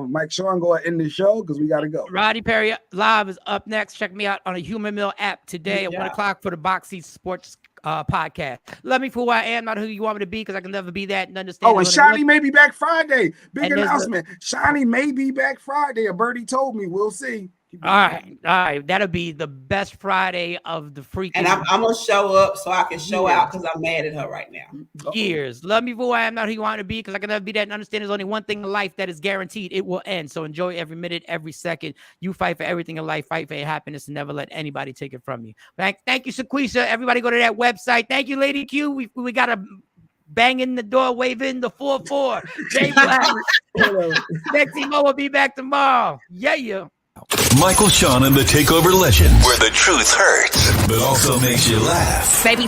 Mike Shawn, go ahead and end the show because we got to go. Roddy Perry Live is up next. Check me out on a Human Mill app today at 1:00 for the Box Seat Sports podcast. Love me for who I am, not who you want me to be, because I can never be that and understand. Oh, and Shawnee may be back Friday. Big announcement. Shawnee may be back Friday. A birdie told me. We'll see. All right. That'll be the best Friday of the freaking. And I'm gonna show up so I can show out because I'm mad at her right now. Years. Love me for who I am, not who you want to be, because I can never be that and understand there's only one thing in life that is guaranteed. It will end. So enjoy every minute, every second. You fight for everything in life. Fight for your happiness and never let anybody take it from you. Thank you, Shaquisha. Everybody go to that website. Thank you, Lady Q. We got a bang in the door, wave in the 4-4. Jay Black. Sexy Mo will be back tomorrow. Yeah. Michael Shawn and the Takeover Legend, where the truth hurts, but also makes you laugh. Baby.